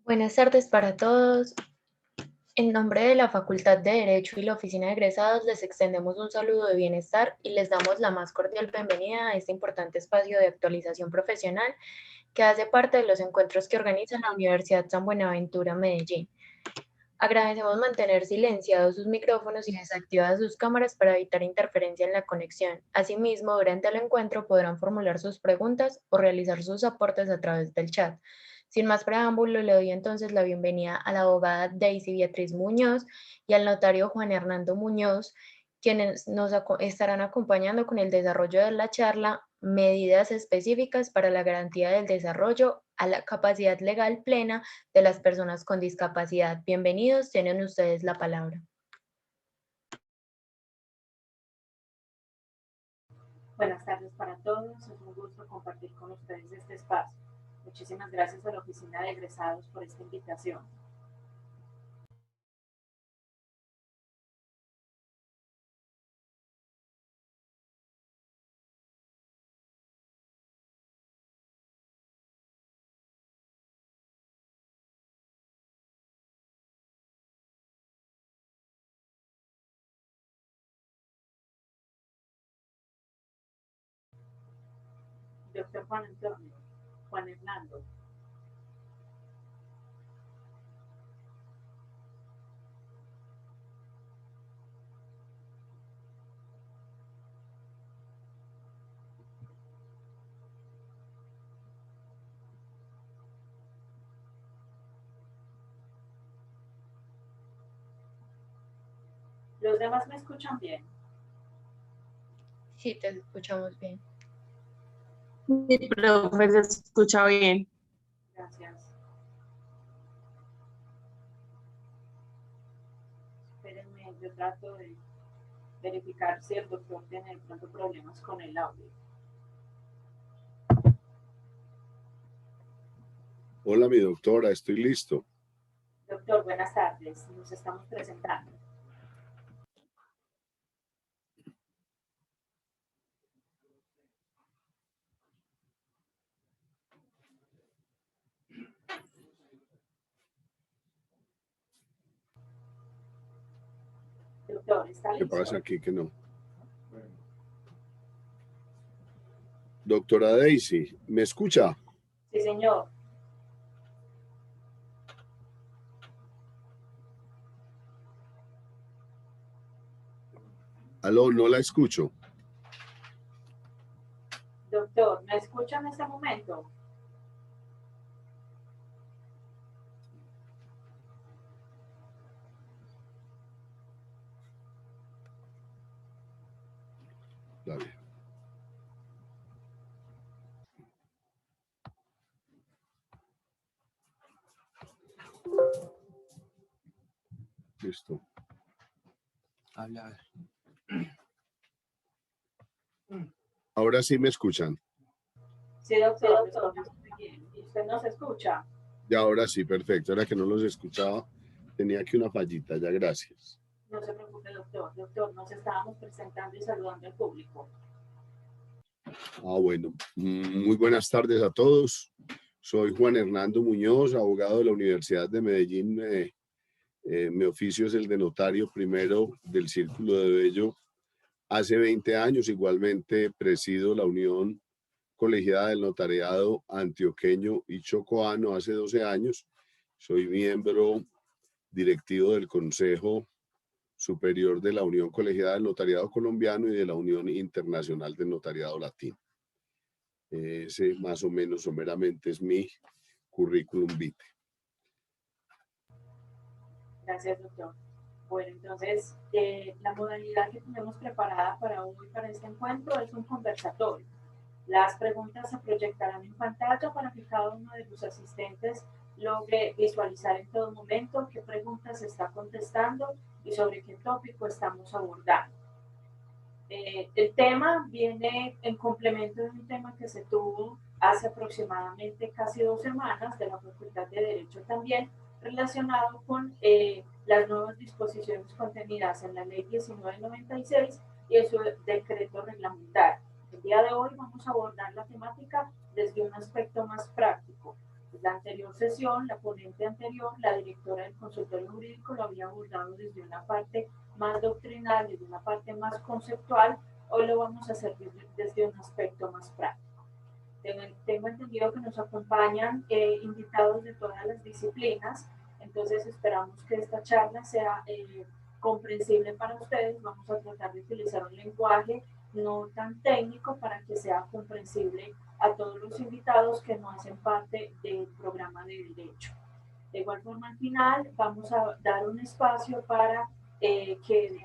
Buenas tardes para todos. En nombre de la Facultad de Derecho y la Oficina de Egresados, les extendemos un saludo de bienestar y les damos la más cordial bienvenida a este importante espacio de actualización profesional que hace parte de los encuentros que organiza la Universidad San Buenaventura Medellín. Agradecemos mantener silenciados sus micrófonos y desactivadas sus cámaras para evitar interferencia en la conexión. Asimismo, durante el encuentro podrán formular sus preguntas o realizar sus aportes a través del chat. Sin más preámbulo, le doy entonces la bienvenida a la abogada Daisy Beatriz Muñoz y al notario Juan Hernando Muñoz, quienes nos estarán acompañando con el desarrollo de la charla Medidas específicas para la garantía del desarrollo a la capacidad legal plena de las personas con discapacidad. Bienvenidos, tienen ustedes la palabra. Buenas tardes para todos, es un gusto compartir con ustedes este espacio. Muchísimas gracias a la Oficina de Egresados por esta invitación. Doctor Juan Antonio, Juan Hernando. ¿Los demás me escuchan bien? Sí, te escuchamos bien. Sí, profe, se escucha bien. Gracias. Espérenme, yo trato de verificar si el doctor tiene de pronto problemas con el audio. Hola, mi doctora, estoy listo. Doctor, buenas tardes, nos estamos presentando. Doctor, ¿está ¿Qué listo? pasa aquí que no? Doctora Daisy, ¿me escucha? Sí, señor. Aló, no la escucho. Doctor, ¿me escucha en este momento? Dale. Listo. Habla. Ahora sí me escuchan. Sí, doctor, lo escuchamos muy bien. ¿Y usted nos escucha? Y ahora sí, perfecto. Era que no los escuchaba. Tenía aquí una fallita, ya gracias. No se preocupe, doctor. Doctor, nos estábamos presentando y saludando al público. Bueno, muy buenas tardes a todos. Soy Juan Hernando Muñoz, abogado de la Universidad de Medellín. Mi oficio es el de notario primero del Círculo de Bello. Hace 20 años igualmente presido la Unión Colegiada del Notariado Antioqueño y Chocoano hace 12 años. Soy miembro directivo del Consejo Superior de la Unión Colegiada del Notariado Colombiano y de la Unión Internacional del Notariado Latino. Ese más o menos someramente es mi currículum vitae. Gracias, doctor. Bueno, entonces, la modalidad que tenemos preparada para hoy, para este encuentro, es un conversatorio. Las preguntas se proyectarán en pantalla para que cada uno de los asistentes logre visualizar en todo momento qué preguntas se está contestando y sobre qué tópico estamos abordando. El tema viene en complemento de un tema que se tuvo hace aproximadamente casi 2 semanas de la Facultad de Derecho también, relacionado con las nuevas disposiciones contenidas en la Ley 1996 y en su decreto reglamentario. El día de hoy vamos a abordar la temática desde un aspecto más práctico, La anterior sesión, la ponente anterior, la directora del consultorio jurídico, lo había abordado desde una parte más doctrinal, desde una parte más conceptual. Hoy lo vamos a hacer desde un aspecto más práctico. Tengo entendido que nos acompañan invitados de todas las disciplinas, entonces esperamos que esta charla sea comprensible para ustedes. Vamos a tratar de utilizar un lenguaje no tan técnico para que sea comprensible a todos los invitados que no hacen parte del programa de derecho. De igual forma, al final vamos a dar un espacio para que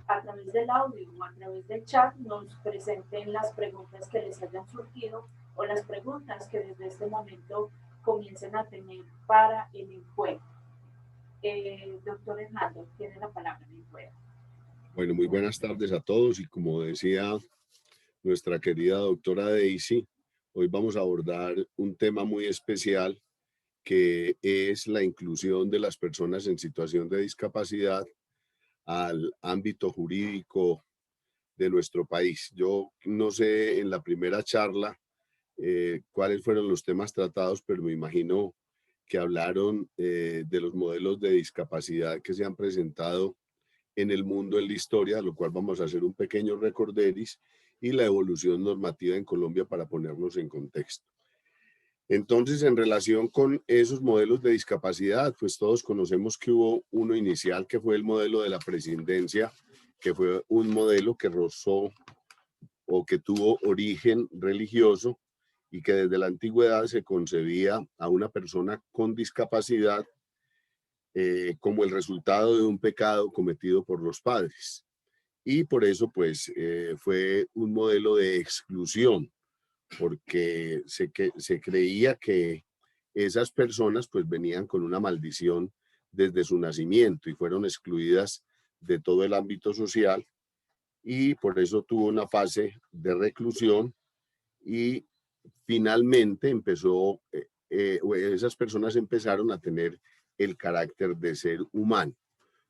a través del audio o a través del chat nos presenten las preguntas que les hayan surgido o las preguntas que desde este momento comiencen a tener para el encuentro. Doctor Hernando, tiene la palabra. Bueno, muy buenas tardes a todos y como decía nuestra querida doctora Daisy, hoy vamos a abordar un tema muy especial que es la inclusión de las personas en situación de discapacidad al ámbito jurídico de nuestro país. Yo no sé en la primera charla cuáles fueron los temas tratados, pero me imagino que hablaron de los modelos de discapacidad que se han presentado en el mundo, en la historia, lo cual vamos a hacer un pequeño recorderis y la evolución normativa en Colombia para ponernos en contexto. Entonces, en relación con esos modelos de discapacidad, pues todos conocemos que hubo uno inicial que fue el modelo de la presidencia, que fue un modelo que rozó o que tuvo origen religioso y que desde la antigüedad se concebía a una persona con discapacidad como el resultado de un pecado cometido por los padres. Y por eso, pues, fue un modelo de exclusión, porque se creía que esas personas, pues, venían con una maldición desde su nacimiento y fueron excluidas de todo el ámbito social, y por eso tuvo una fase de reclusión y finalmente esas personas empezaron a tener el carácter de ser humano,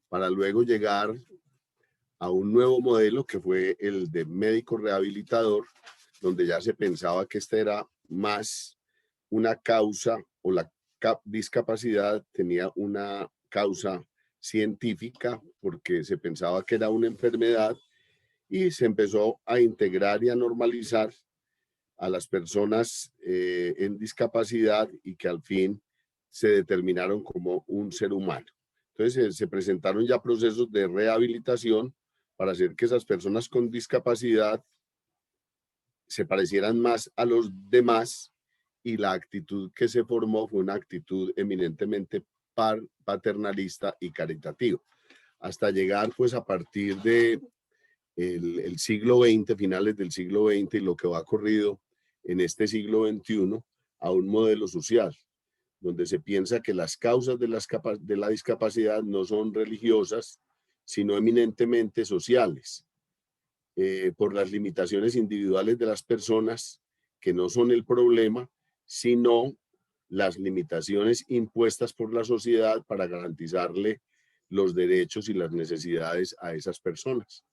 para luego llegar a un nuevo modelo que fue el de médico rehabilitador, donde ya se pensaba que esta era más una causa o la discapacidad tenía una causa científica porque se pensaba que era una enfermedad y se empezó a integrar y a normalizar a las personas en discapacidad y que al fin se determinaron como un ser humano. Entonces se presentaron ya procesos de rehabilitación para hacer que esas personas con discapacidad se parecieran más a los demás y la actitud que se formó fue una actitud eminentemente paternalista y caritativa. Hasta llegar pues a partir de el siglo XX, finales del siglo XX y lo que va corrido en este siglo XXI a un modelo social, donde se piensa que las causas de la discapacidad no son religiosas, sino eminentemente sociales, por las limitaciones individuales de las personas, que no son el problema, sino las limitaciones impuestas por la sociedad para garantizarle los derechos y las necesidades a esas personas.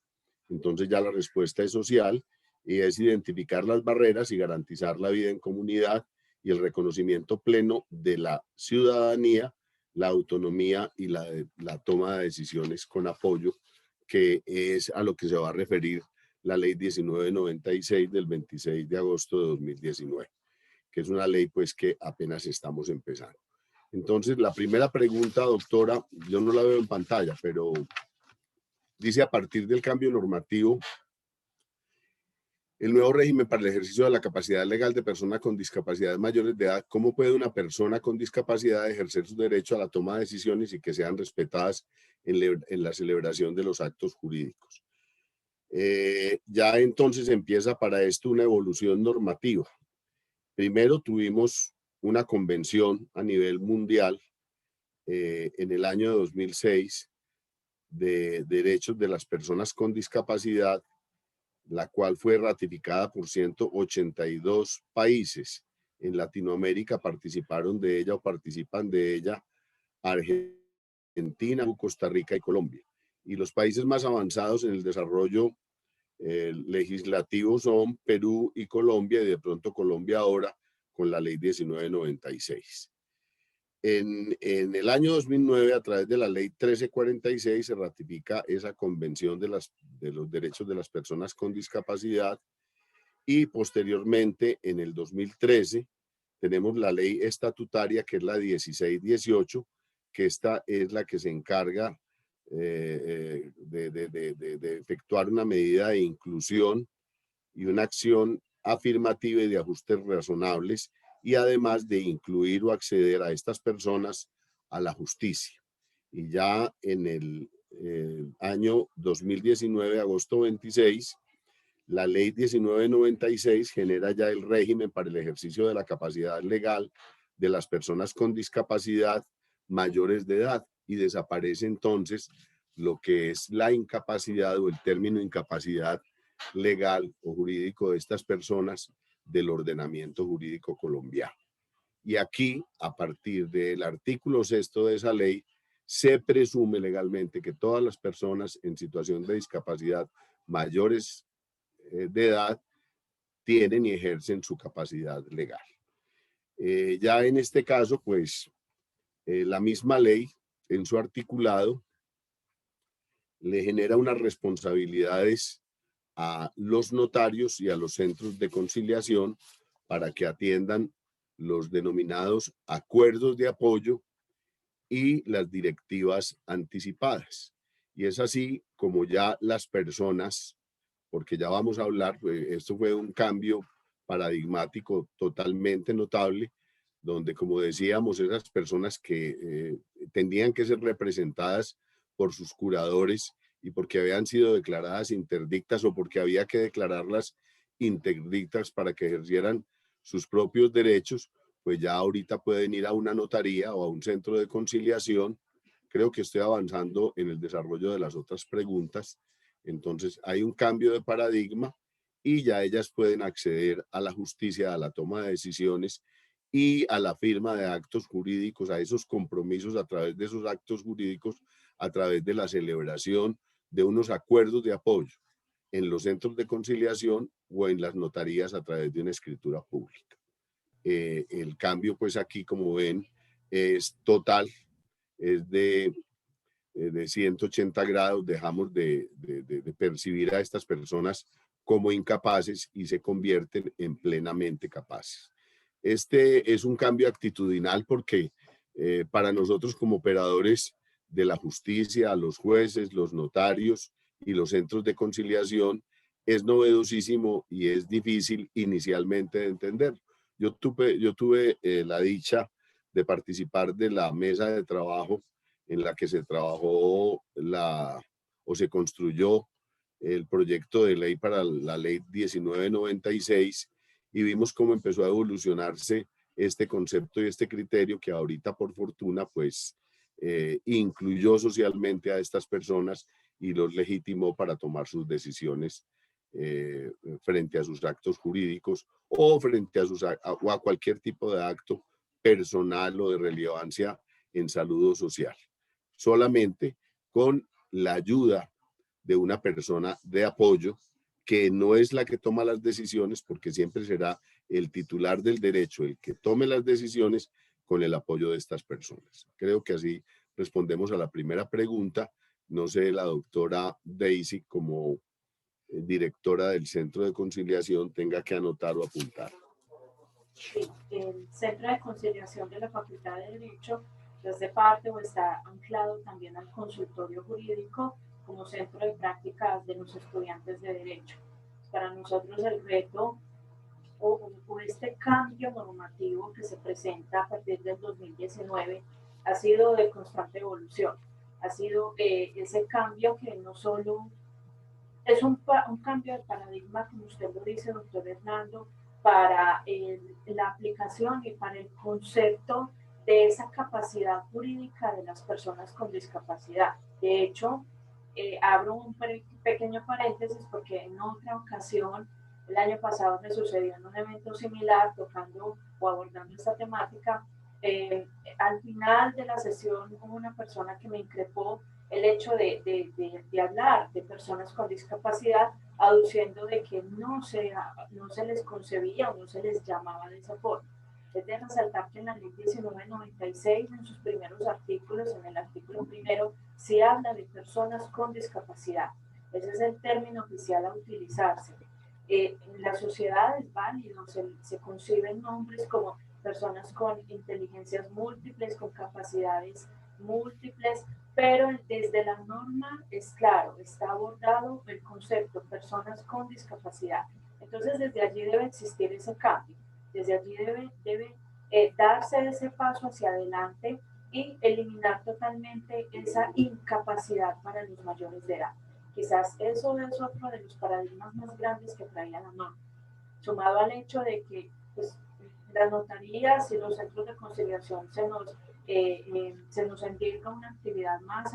Entonces ya la respuesta es social y es identificar las barreras y garantizar la vida en comunidad y el reconocimiento pleno de la ciudadanía, la autonomía y la toma de decisiones con apoyo, que es a lo que se va a referir la ley 1996 del 26 de agosto de 2019, que es una ley pues que apenas estamos empezando. Entonces la primera pregunta, doctora, yo no la veo en pantalla, pero dice: a partir del cambio normativo, el nuevo régimen para el ejercicio de la capacidad legal de personas con discapacidades mayores de edad, ¿cómo puede una persona con discapacidad ejercer su derecho a la toma de decisiones y que sean respetadas en la celebración de los actos jurídicos? Ya entonces empieza para esto una evolución normativa. Primero tuvimos una convención a nivel mundial en el año 2006 de derechos de las personas con discapacidad, la cual fue ratificada por 182 países. En Latinoamérica participaron de ella o participan de ella Argentina, Costa Rica y Colombia. Y los países más avanzados en el desarrollo legislativo son Perú y Colombia, y de pronto Colombia ahora con la ley 1996. En el año 2009, a través de la ley 1346, se ratifica esa convención de los derechos de las personas con discapacidad, y posteriormente, en el 2013, tenemos la ley estatutaria, que es la 1618, que esta es la que se encarga de efectuar una medida de inclusión y una acción afirmativa y de ajustes razonables, y además de incluir o acceder a estas personas a la justicia. Y ya en el año 2019, agosto 26, la ley 1996 genera ya el régimen para el ejercicio de la capacidad legal de las personas con discapacidad mayores de edad, y desaparece entonces lo que es la incapacidad o el término incapacidad legal o jurídico de estas personas del ordenamiento jurídico colombiano. Y aquí, a partir del artículo 6 de esa ley, se presume legalmente que todas las personas en situación de discapacidad mayores de edad tienen y ejercen su capacidad legal. Ya en este caso, pues, la misma ley, en su articulado, le genera unas responsabilidades a los notarios y a los centros de conciliación para que atiendan los denominados acuerdos de apoyo y las directivas anticipadas. Y es así como ya las personas, porque ya vamos a hablar, esto fue un cambio paradigmático totalmente notable, donde, como decíamos, esas personas que tendrían que ser representadas por sus curadores, y porque habían sido declaradas interdictas o porque había que declararlas interdictas para que ejercieran sus propios derechos, pues ya ahorita pueden ir a una notaría o a un centro de conciliación. Creo que estoy avanzando en el desarrollo de las otras preguntas. Entonces hay un cambio de paradigma y ya ellas pueden acceder a la justicia, a la toma de decisiones y a la firma de actos jurídicos, a esos compromisos a través de esos actos jurídicos, a través de la celebración de unos acuerdos de apoyo en los centros de conciliación o en las notarías a través de una escritura pública. El cambio, pues aquí, como ven, es total, es de 180 grados. Dejamos de percibir a estas personas como incapaces y se convierten en plenamente capaces. Este es un cambio actitudinal porque para nosotros, como operadores de la justicia, los jueces, los notarios y los centros de conciliación, es novedosísimo y es difícil inicialmente de entender. Yo tuve la dicha de participar de la mesa de trabajo en la que se trabajó o se construyó el proyecto de ley para la ley 1996, y vimos cómo empezó a evolucionarse este concepto y este criterio, que ahorita, por fortuna, pues incluyó socialmente a estas personas y los legitimó para tomar sus decisiones frente a sus actos jurídicos o frente a cualquier tipo de acto personal o de relevancia en salud social, solamente con la ayuda de una persona de apoyo, que no es la que toma las decisiones, porque siempre será el titular del derecho el que tome las decisiones con el apoyo de estas personas. Creo que así respondemos a la primera pregunta. No sé, la doctora Daisy, como directora del Centro de Conciliación, tenga que anotar o apuntar. Sí, el Centro de Conciliación de la Facultad de Derecho hace parte o está anclado también al consultorio jurídico como centro de prácticas de los estudiantes de Derecho. Para nosotros el reto o este cambio normativo que se presenta a partir del 2019 ha sido de constante evolución. Ha sido ese cambio que no solo es un cambio de paradigma, como usted lo dice, doctor Hernando, para la aplicación y para el concepto de esa capacidad jurídica de las personas con discapacidad. De hecho, abro un pequeño paréntesis porque en otra ocasión, el año pasado, me sucedió en un evento similar tocando o abordando esta temática. Al final de la sesión hubo una persona que me increpó el hecho de hablar de personas con discapacidad, aduciendo de que no se les concebía o no se les llamaba de esa forma. Es de resaltar que en la ley 1996, en sus primeros artículos, en el artículo primero, se habla de personas con discapacidad. Ese es el término oficial a utilizarse. En la sociedad es válido, se conciben nombres como personas con inteligencias múltiples, con capacidades múltiples, pero desde la norma es claro, está abordado el concepto personas con discapacidad. Entonces desde allí debe existir ese cambio, desde allí debe darse ese paso hacia adelante y eliminar totalmente esa incapacidad para los mayores de edad. Quizás eso es otro de los paradigmas más grandes que traía la norma, sumado al hecho de que pues, las notarías y los centros de conciliación se nos indica una actividad más,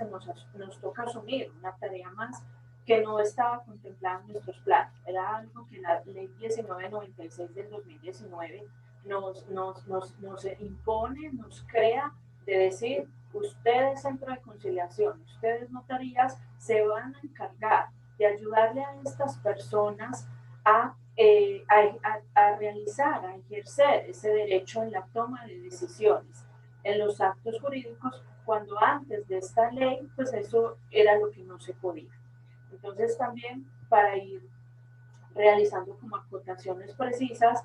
nos toca asumir una tarea más que no estaba contemplada en nuestros planes. Era algo que la ley 1996 del 2019 nos impone, nos crea de decir, ustedes centro de conciliación, ustedes notarías se van a encargar de ayudarle a estas personas a realizar, a ejercer ese derecho en la toma de decisiones, en los actos jurídicos, cuando antes de esta ley, pues eso era lo que no se podía. Entonces también para ir realizando como acotaciones precisas,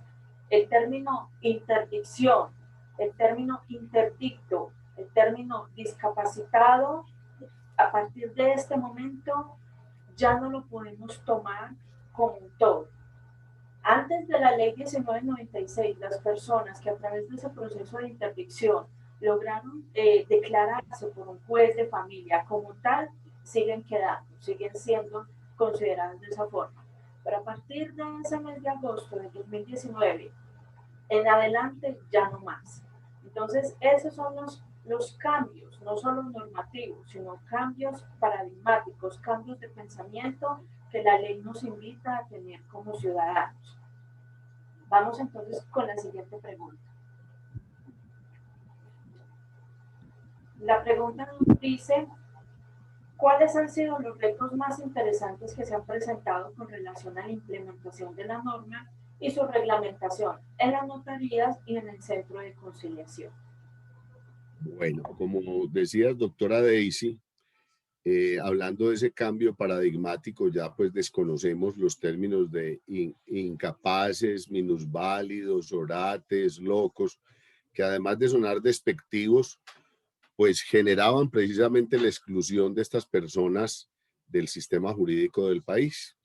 el término interdicción, el término interdicto, el término discapacitado, a partir de este momento ya no lo podemos tomar como un todo. Antes de la ley 1996, las personas que a través de ese proceso de interdicción lograron declararse por un juez de familia como tal, siguen quedando, siguen siendo consideradas de esa forma. Pero a partir de ese mes de agosto de 2019, en adelante ya no más. Entonces, esos son los cambios, no solo normativos, sino cambios paradigmáticos, cambios de pensamiento que la ley nos invita a tener como ciudadanos. Vamos entonces con la siguiente pregunta. La pregunta nos dice, ¿cuáles han sido los retos más interesantes que se han presentado con relación a la implementación de la norma y su reglamentación en las notarías y en el centro de conciliación? Bueno, como decías, doctora Daisy, hablando de ese cambio paradigmático, ya pues desconocemos los términos de incapaces, minusválidos, orates, locos, que además de sonar despectivos, pues generaban precisamente la exclusión de estas personas del sistema jurídico del país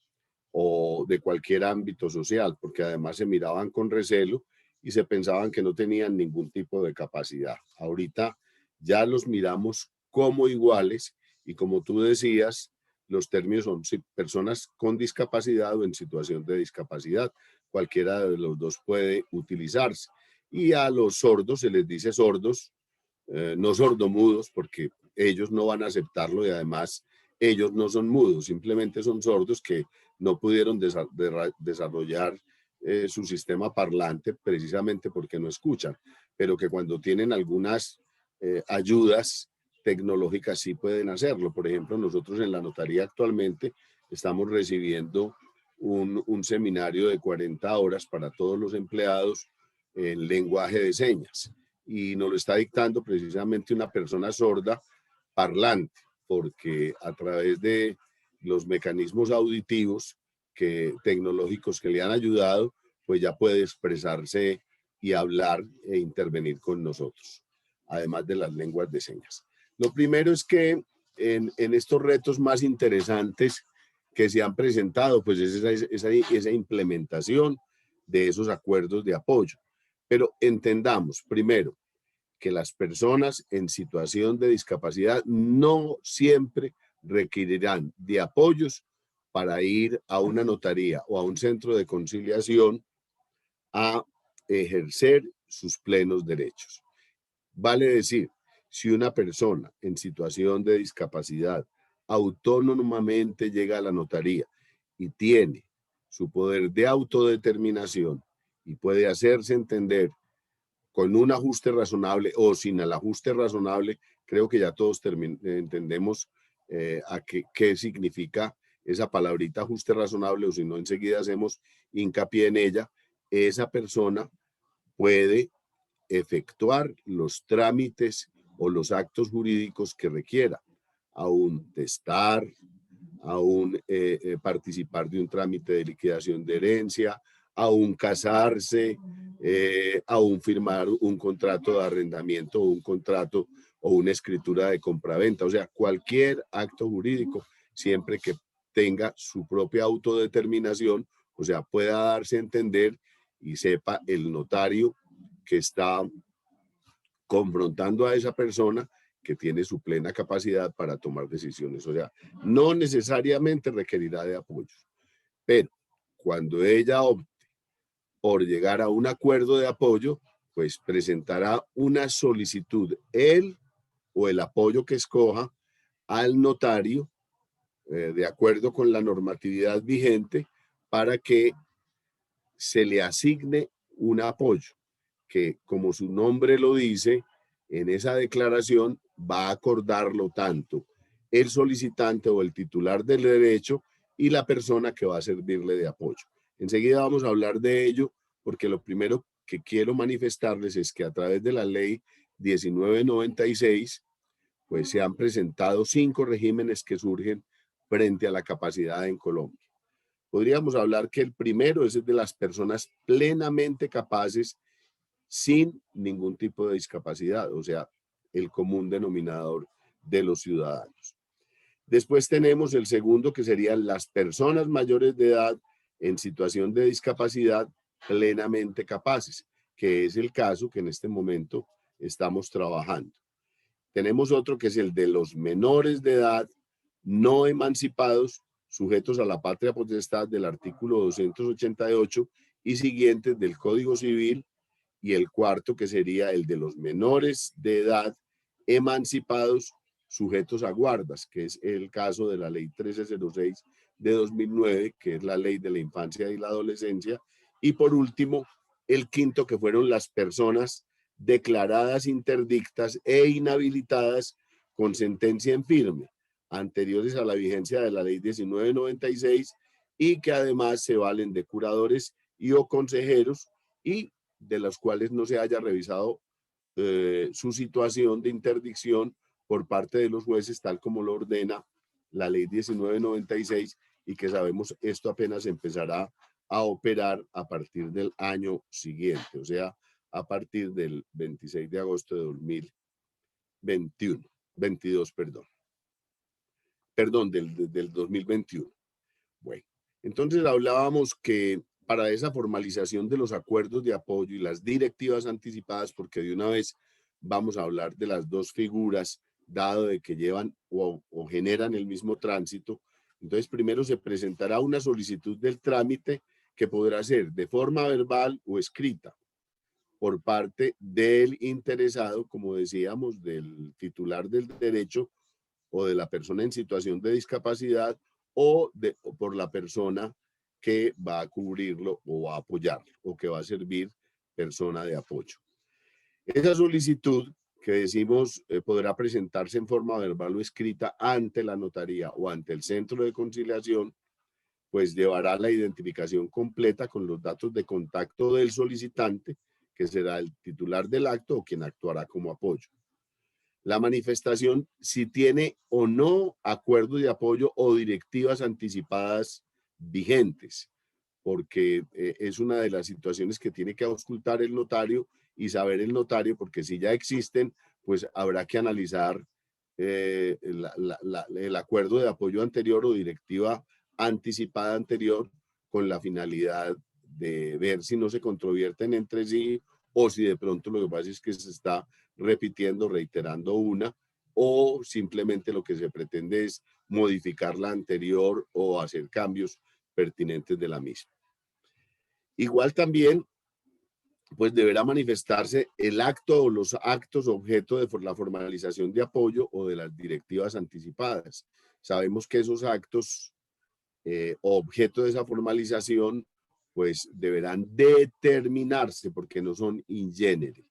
o de cualquier ámbito social, porque además se miraban con recelo y se pensaban que no tenían ningún tipo de capacidad. Ahorita ya los miramos como iguales y como tú decías, los términos son personas con discapacidad o en situación de discapacidad. Cualquiera de los dos puede utilizarse. Y a los sordos se les dice sordos, no sordomudos, porque ellos no van a aceptarlo y además ellos no son mudos, simplemente son sordos que no pudieron desarrollar su sistema parlante precisamente porque no escuchan, pero que cuando tienen algunas ayudas tecnológicas sí pueden hacerlo. Por ejemplo, nosotros en la notaría actualmente estamos recibiendo un seminario de 40 horas para todos los empleados en lenguaje de señas y nos lo está dictando precisamente una persona sorda parlante, porque a través de los mecanismos auditivos tecnológicos que le han ayudado, pues ya puede expresarse y hablar e intervenir con nosotros, además de las lenguas de señas. Lo primero es que en estos retos más interesantes que se han presentado, pues es esa implementación de esos acuerdos de apoyo. Pero entendamos, primero, que las personas en situación de discapacidad no siempre requerirán de apoyos para ir a una notaría o a un centro de conciliación a ejercer sus plenos derechos. Vale decir, si una persona en situación de discapacidad autónomamente llega a la notaría y tiene su poder de autodeterminación y puede hacerse entender con un ajuste razonable o sin el ajuste razonable, creo que ya todos entendemos qué significa esa palabrita ajuste razonable, o si no enseguida hacemos hincapié en ella. Esa persona puede efectuar los trámites o los actos jurídicos que requiera, aún testar, aún participar de un trámite de liquidación de herencia, aún casarse, aún firmar un contrato de arrendamiento o un contrato o una escritura de compraventa. O sea, cualquier acto jurídico, siempre que tenga su propia autodeterminación, o sea, pueda darse a entender y sepa el notario que está confrontando a esa persona que tiene su plena capacidad para tomar decisiones. O sea, no necesariamente requerirá de apoyo, pero cuando ella opte por llegar a un acuerdo de apoyo, pues presentará una solicitud, él o el apoyo que escoja, al notario, de acuerdo con la normatividad vigente, para que se le asigne un apoyo, que como su nombre lo dice, en esa declaración va a acordarlo tanto el solicitante o el titular del derecho y la persona que va a servirle de apoyo. Enseguida vamos a hablar de ello, porque lo primero que quiero manifestarles es que a través de la ley 1996, pues se han presentado 5 regímenes que surgen frente a la capacidad en Colombia. Podríamos hablar que el primero es el de las personas plenamente capaces sin ningún tipo de discapacidad, o sea, el común denominador de los ciudadanos. Después tenemos el segundo, que serían las personas mayores de edad en situación de discapacidad plenamente capaces, que es el caso que en este momento estamos trabajando. Tenemos otro que es el de los menores de edad no emancipados, sujetos a la patria potestad del artículo 288 y siguientes del Código Civil, y el cuarto, que sería el de los menores de edad emancipados sujetos a guardas, que es el caso de la ley 1306 de 2009, que es la ley de la infancia y la adolescencia. Y por último, el quinto, que fueron las personas declaradas interdictas e inhabilitadas con sentencia en firme, anteriores a la vigencia de la ley 1996, y que además se valen de curadores y o consejeros, y de los cuales no se haya revisado su situación de interdicción por parte de los jueces, tal como lo ordena la ley 1996, y que sabemos esto apenas empezará a operar a partir del año siguiente, o sea, a partir del 26 de agosto de 2022, del 2021. Bueno, entonces hablábamos que para esa formalización de los acuerdos de apoyo y las directivas anticipadas, porque de una vez vamos a hablar de las dos figuras, dado de que llevan o generan el mismo tránsito. Entonces, primero se presentará una solicitud del trámite, que podrá ser de forma verbal o escrita por parte del interesado, como decíamos, del titular del derecho o de la persona en situación de discapacidad, o por la persona que va a cubrirlo o va a apoyarlo, o que va a servir persona de apoyo. Esa solicitud, que decimos podrá presentarse en forma verbal o escrita ante la notaría o ante el centro de conciliación, pues llevará la identificación completa con los datos de contacto del solicitante, que será el titular del acto o quien actuará como apoyo. La manifestación, si tiene o no acuerdo de apoyo o directivas anticipadas vigentes, porque es una de las situaciones que tiene que auscultar el notario y saber el notario, porque si ya existen, pues habrá que analizar el acuerdo de apoyo anterior o directiva anticipada anterior, con la finalidad de ver si no se controvierten entre sí, o si de pronto lo que pasa es que se está repitiendo, reiterando una, o simplemente lo que se pretende es modificar la anterior o hacer cambios pertinentes de la misma. Igual también, pues deberá manifestarse el acto o los actos objeto de la formalización de apoyo o de las directivas anticipadas. Sabemos que esos actos objeto de esa formalización, pues deberán determinarse, porque no son in genere.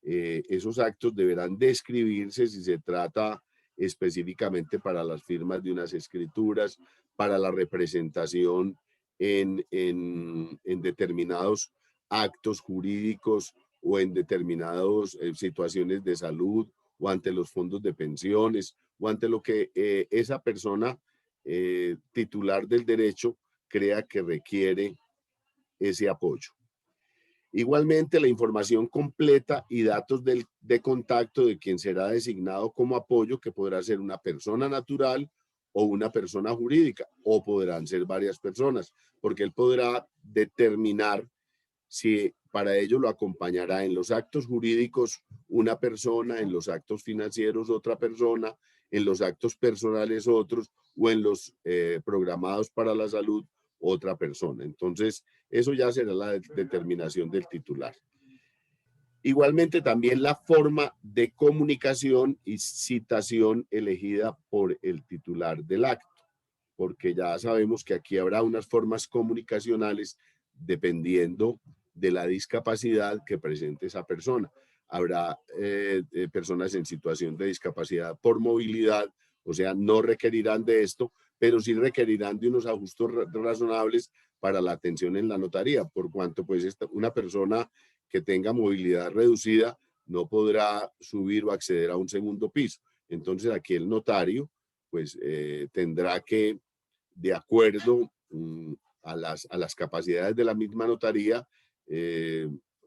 Esos actos deberán describirse si se trata específicamente para las firmas de unas escrituras, para la representación en determinados actos jurídicos o en determinadas situaciones de salud, o ante los fondos de pensiones, o ante lo que esa persona titular del derecho crea que requiere ese apoyo. Igualmente, la información completa y datos de contacto de quien será designado como apoyo, que podrá ser una persona natural o una persona jurídica, o podrán ser varias personas, porque él podrá determinar si para ello lo acompañará en los actos jurídicos una persona, en los actos financieros otra persona, en los actos personales otros, o en los programados para la salud otra persona. Entonces, eso ya será la determinación del titular. Igualmente, también la forma de comunicación y citación elegida por el titular del acto, porque ya sabemos que aquí habrá unas formas comunicacionales dependiendo de la discapacidad que presente esa persona. Habrá personas en situación de discapacidad por movilidad, o sea, no requerirán de esto, pero sí requerirán de unos ajustes razonables para la atención en la notaría, por cuanto pues una persona que tenga movilidad reducida no podrá subir o acceder a un segundo piso. Entonces aquí el notario pues tendrá que, de acuerdo a las capacidades de la misma notaría,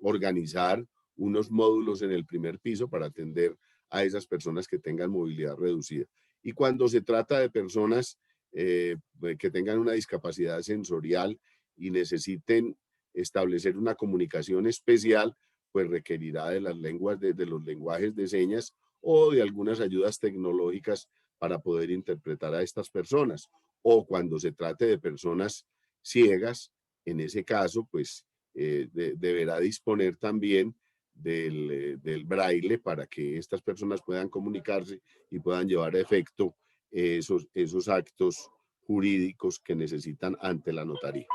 organizar unos módulos en el primer piso para atender a esas personas que tengan movilidad reducida. Y cuando se trata de personas que tengan una discapacidad sensorial y necesiten establecer una comunicación especial, pues requerirá de las lenguas, de los lenguajes de señas o de algunas ayudas tecnológicas para poder interpretar a estas personas. O cuando se trate de personas ciegas, en ese caso, pues deberá disponer también del braille para que estas personas puedan comunicarse y puedan llevar a efecto esos actos jurídicos que necesitan ante la notaría.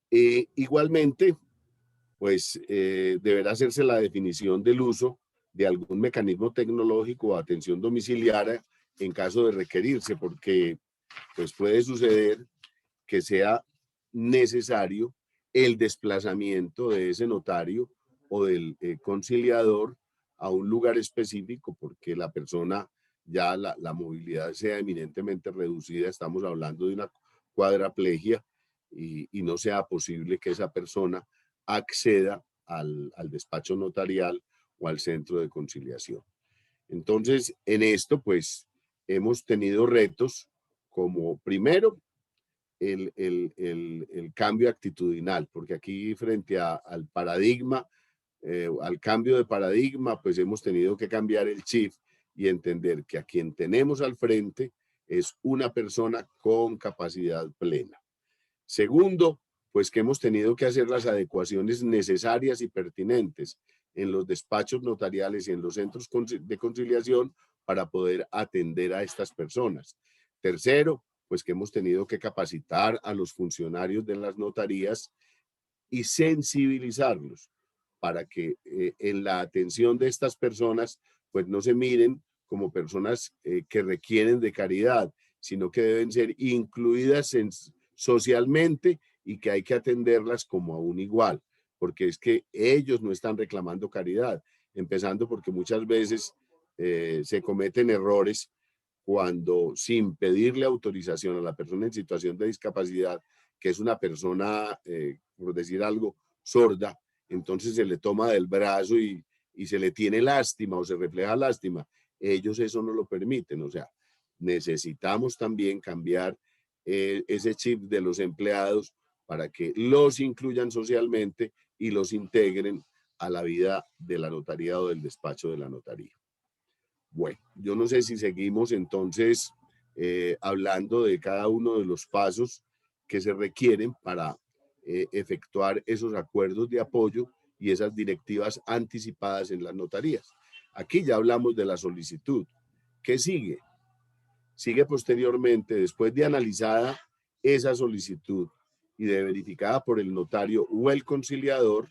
Igualmente, pues deberá hacerse la definición del uso de algún mecanismo tecnológico o atención domiciliaria en caso de requerirse, porque pues puede suceder que sea necesario el desplazamiento de ese notario o del conciliador a un lugar específico, porque la persona ya la movilidad sea eminentemente reducida, estamos hablando de una cuadraplegia y no sea posible que esa persona acceda al despacho notarial o al centro de conciliación. Entonces, en esto, pues, hemos tenido retos como, primero, el cambio actitudinal, porque aquí frente al paradigma, al cambio de paradigma, pues hemos tenido que cambiar el chip y entender que a quien tenemos al frente es una persona con capacidad plena. Segundo, pues que hemos tenido que hacer las adecuaciones necesarias y pertinentes en los despachos notariales y en los centros de conciliación para poder atender a estas personas. Tercero, pues que hemos tenido que capacitar a los funcionarios de las notarías y sensibilizarlos para que en la atención de estas personas pues no se miren como personas que requieren de caridad, sino que deben ser incluidas socialmente y que hay que atenderlas como a un igual, porque es que ellos no están reclamando caridad, empezando porque muchas veces se cometen errores cuando, sin pedirle autorización a la persona en situación de discapacidad, que es una persona, por decir algo, sorda, entonces se le toma del brazo y se le tiene lástima o se refleja lástima. Ellos eso no lo permiten, o sea, necesitamos también cambiar ese chip de los empleados para que los incluyan socialmente y los integren a la vida de la notaría o del despacho de la notaría. Bueno, yo no sé si seguimos entonces hablando de cada uno de los pasos que se requieren para efectuar esos acuerdos de apoyo y esas directivas anticipadas en las notarías. Aquí ya hablamos de la solicitud. ¿Qué sigue? Sigue posteriormente, después de analizada esa solicitud y de verificada por el notario o el conciliador,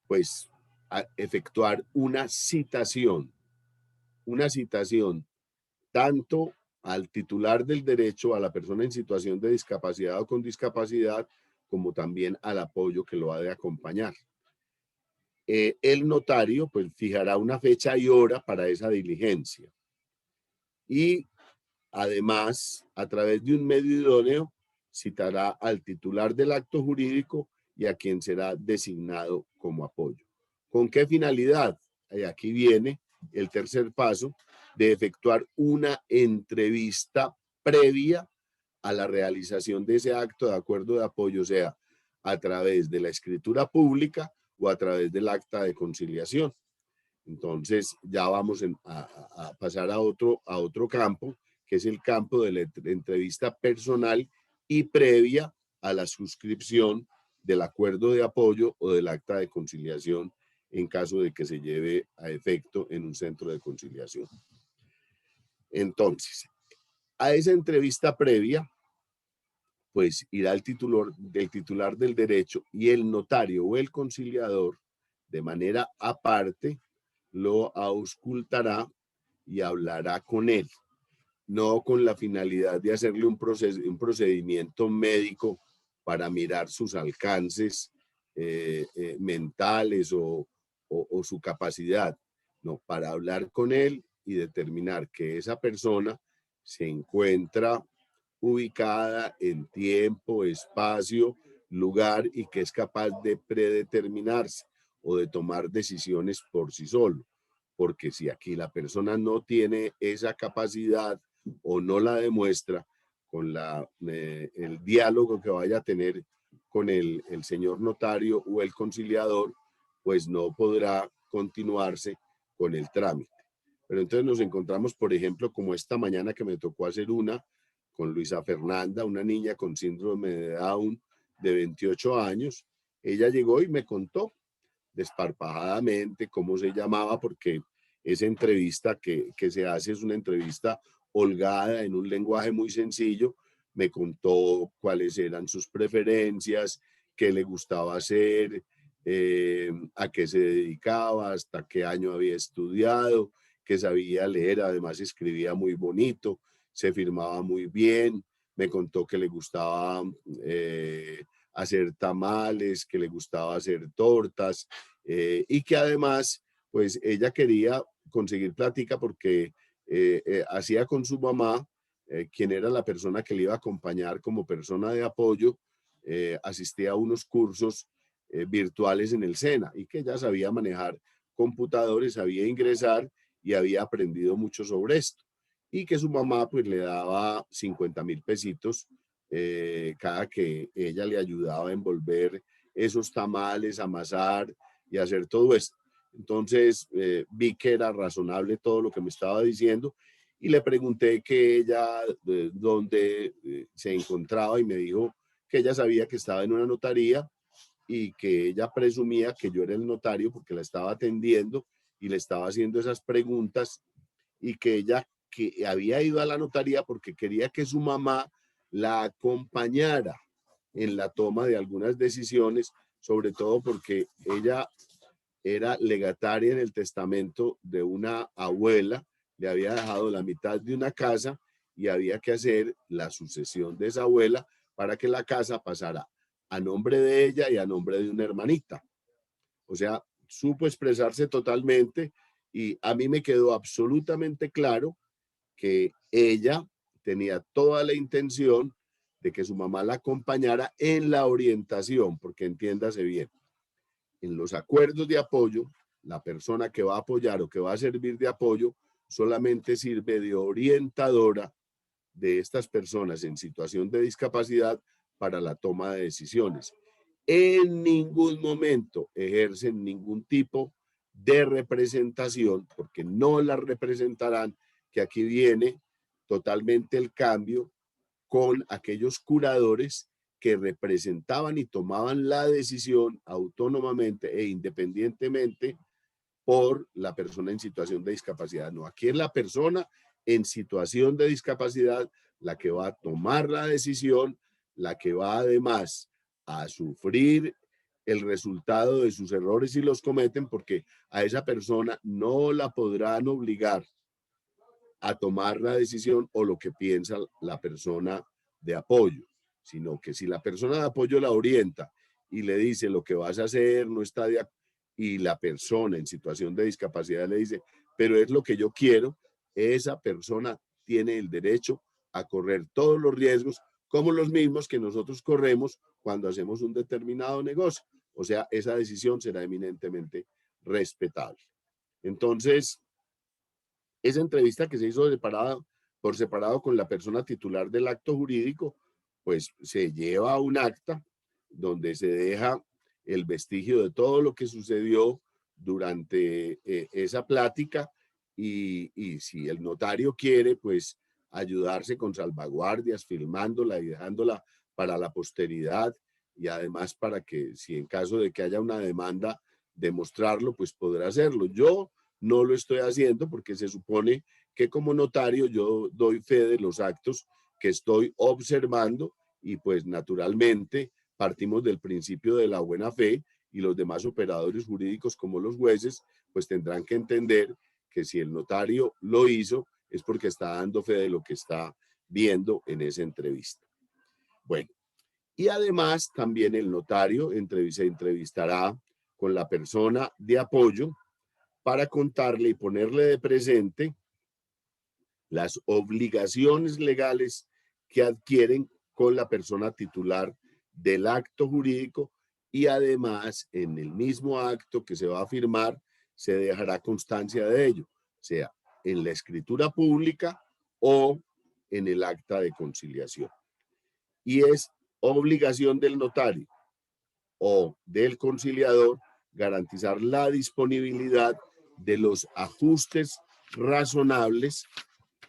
pues a efectuar una citación tanto al titular del derecho, a la persona en situación de discapacidad o con discapacidad, como también al apoyo que lo ha de acompañar. El notario pues fijará una fecha y hora para esa diligencia. Y además, a través de un medio idóneo, citará al titular del acto jurídico y a quien será designado como apoyo. ¿Con qué finalidad? Aquí viene el tercer paso de efectuar una entrevista previa a la realización de ese acto de acuerdo de apoyo, sea a través de la escritura pública o a través del acta de conciliación. Entonces ya vamos a pasar a otro campo, que es el campo de la entrevista personal y previa a la suscripción del acuerdo de apoyo o del acta de conciliación en caso de que se lleve a efecto en un centro de conciliación. Entonces, a esa entrevista previa, pues irá el titular del derecho y el notario o el conciliador de manera aparte lo auscultará y hablará con él, no con la finalidad de hacerle un procedimiento médico para mirar sus alcances mentales o su capacidad, no, para hablar con él y determinar que esa persona se encuentra ubicada en tiempo, espacio, lugar y que es capaz de predeterminarse o de tomar decisiones por sí solo. Porque si aquí la persona no tiene esa capacidad o no la demuestra con el diálogo que vaya a tener con el señor notario o el conciliador, pues no podrá continuarse con el trámite. Pero entonces nos encontramos, por ejemplo, como esta mañana que me tocó hacer una con Luisa Fernanda, una niña con síndrome de Down de 28 años. Ella llegó y me contó desparpajadamente cómo se llamaba, porque esa entrevista que se hace es una entrevista holgada en un lenguaje muy sencillo. Me contó cuáles eran sus preferencias, qué le gustaba hacer, a qué se dedicaba, hasta qué año había estudiado, que sabía leer, además escribía muy bonito, se firmaba muy bien. Me contó que le gustaba hacer tamales, que le gustaba hacer tortas y que además, pues ella quería conseguir plática porque hacía con su mamá, quien era la persona que le iba a acompañar como persona de apoyo, asistía a unos cursos virtuales en el SENA y que ella sabía manejar computadores, sabía ingresar y había aprendido mucho sobre esto. Y que su mamá pues le daba 50.000 pesitos cada que ella le ayudaba a envolver esos tamales, amasar y hacer todo esto. Entonces vi que era razonable todo lo que me estaba diciendo y le pregunté que ella dónde se encontraba y me dijo que ella sabía que estaba en una notaría y que ella presumía que yo era el notario porque la estaba atendiendo y le estaba haciendo esas preguntas y que ella que había ido a la notaría porque quería que su mamá la acompañara en la toma de algunas decisiones, sobre todo porque ella era legataria en el testamento de una abuela, le había dejado la mitad de una casa y había que hacer la sucesión de esa abuela para que la casa pasara a nombre de ella y a nombre de una hermanita. O sea, supo expresarse totalmente y a mí me quedó absolutamente claro que ella tenía toda la intención de que su mamá la acompañara en la orientación, porque entiéndase bien, en los acuerdos de apoyo, la persona que va a apoyar o que va a servir de apoyo solamente sirve de orientadora de estas personas en situación de discapacidad para la toma de decisiones. En ningún momento ejercen ningún tipo de representación, porque no la representarán, que aquí viene totalmente el cambio con aquellos curadores que representaban y tomaban la decisión autónomamente e independientemente por la persona en situación de discapacidad. No, aquí es la persona en situación de discapacidad la que va a tomar la decisión, la que va además a sufrir el resultado de sus errores si los cometen, porque a esa persona no la podrán obligar a tomar la decisión o lo que piensa la persona de apoyo. sino que si la persona de apoyo la orienta y le dice lo que vas a hacer no está de acuerdo, y la persona en situación de discapacidad le dice, pero es lo que yo quiero, esa persona tiene el derecho a correr todos los riesgos como los mismos que nosotros corremos cuando hacemos un determinado negocio. O sea, esa decisión será eminentemente respetable. Entonces, esa entrevista que se hizo por separado con la persona titular del acto jurídico, pues se lleva a un acta donde se deja el vestigio de todo lo que sucedió durante esa plática y si el notario quiere, pues ayudarse con salvaguardias, filmándola y dejándola para la posteridad y además para que si en caso de que haya una demanda, demostrarlo, pues podrá hacerlo. Yo no lo estoy haciendo porque se supone que como notario yo doy fe de los actos que estoy observando y pues naturalmente partimos del principio de la buena fe y los demás operadores jurídicos como los jueces pues tendrán que entender que si el notario lo hizo es porque está dando fe de lo que está viendo en esa entrevista. Bueno, y además también el notario se entrevistará con la persona de apoyo para contarle y ponerle de presente las obligaciones legales que adquieren con la persona titular del acto jurídico y además en el mismo acto que se va a firmar se dejará constancia de ello, sea en la escritura pública o en el acta de conciliación. Y es obligación del notario o del conciliador garantizar la disponibilidad de los ajustes razonables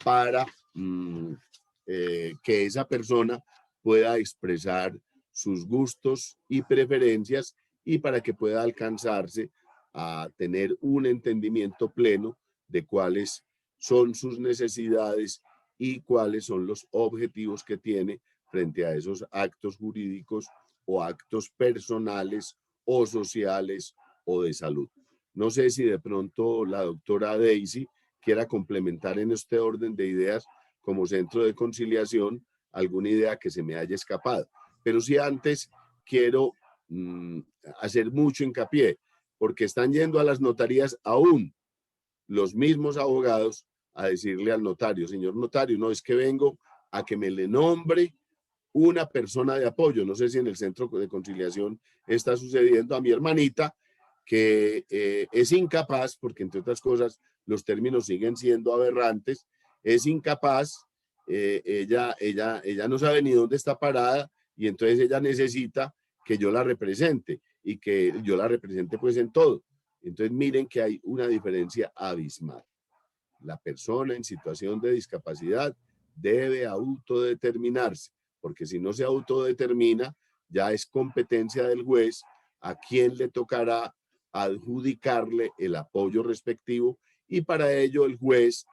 para que esa persona pueda expresar sus gustos y preferencias y para que pueda alcanzarse a tener un entendimiento pleno de cuáles son sus necesidades y cuáles son los objetivos que tiene frente a esos actos jurídicos o actos personales o sociales o de salud. No sé si de pronto la doctora Daisy quiera complementar en este orden de ideas como centro de conciliación alguna idea que se me haya escapado. Pero sí antes quiero hacer mucho hincapié, porque están yendo a las notarías aún los mismos abogados a decirle al notario, señor notario, no es que vengo a que me le nombre una persona de apoyo. No sé si en el centro de conciliación está sucediendo a mi hermanita, que es incapaz, porque entre otras cosas los términos siguen siendo aberrantes, es incapaz, ella no sabe ni dónde está parada y entonces ella necesita que yo la represente y que yo la represente pues en todo. Entonces miren que hay una diferencia abismal. La persona en situación de discapacidad debe autodeterminarse, porque si no se autodetermina, ya es competencia del juez a quien le tocará adjudicarle el apoyo respectivo y para ello el juez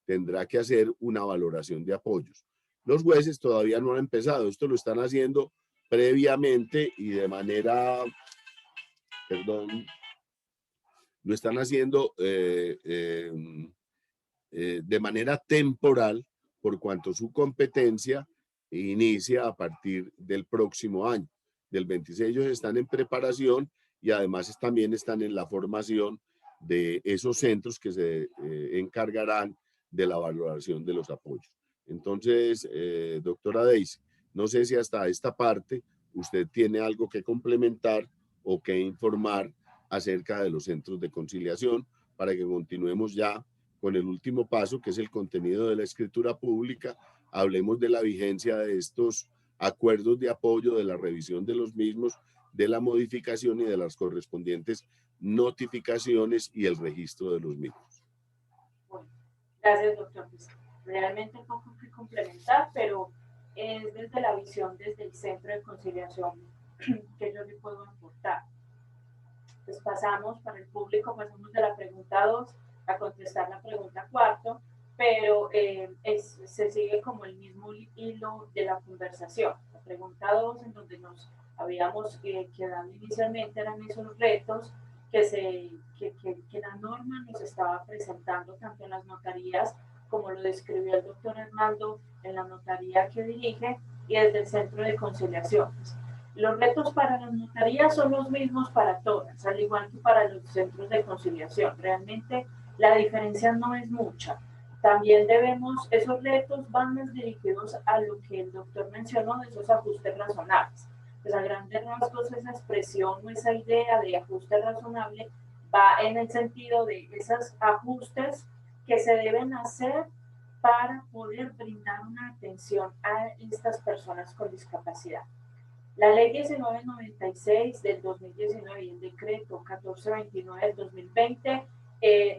tendrá que hacer una valoración de apoyos. Los jueces todavía no han empezado, esto lo están haciendo previamente y de manera, lo están haciendo de manera temporal por cuanto su competencia inicia a partir del próximo año. Del 26 ellos están en preparación y además también están en la formación de esos centros que se encargarán de la valoración de los apoyos. Entonces, doctora Daisy, no sé si hasta esta parte usted tiene algo que complementar o que informar acerca de los centros de conciliación para que continuemos ya con el último paso, que es el contenido de la escritura pública. Hablemos de la vigencia de estos acuerdos de apoyo, de la revisión de los mismos, de la modificación y de las correspondientes notificaciones y el registro de los mismos. Bueno, gracias, doctor. Pues, realmente un poco que complementar, pero es desde la visión, desde el centro de conciliación que yo le puedo aportar. Pues pasamos para el público, pasamos de la pregunta 2 a contestar la pregunta 4, pero se sigue como el mismo hilo de la conversación. La pregunta 2, en donde nos habíamos quedado inicialmente, eran esos retos que la norma nos estaba presentando tanto en las notarías, como lo describió el doctor Hernando en la notaría que dirige, y desde el Centro de Conciliaciones. Los retos para las notarías son los mismos para todas, al igual que para los centros de conciliación. Realmente la diferencia no es mucha. También esos retos van más dirigidos a lo que el doctor mencionó de esos ajustes razonables. Pues a grandes rasgos esa expresión o esa idea de ajuste razonable va en el sentido de esos ajustes que se deben hacer para poder brindar una atención a estas personas con discapacidad. La ley 1996 del 2019 y el decreto 1429 del 2020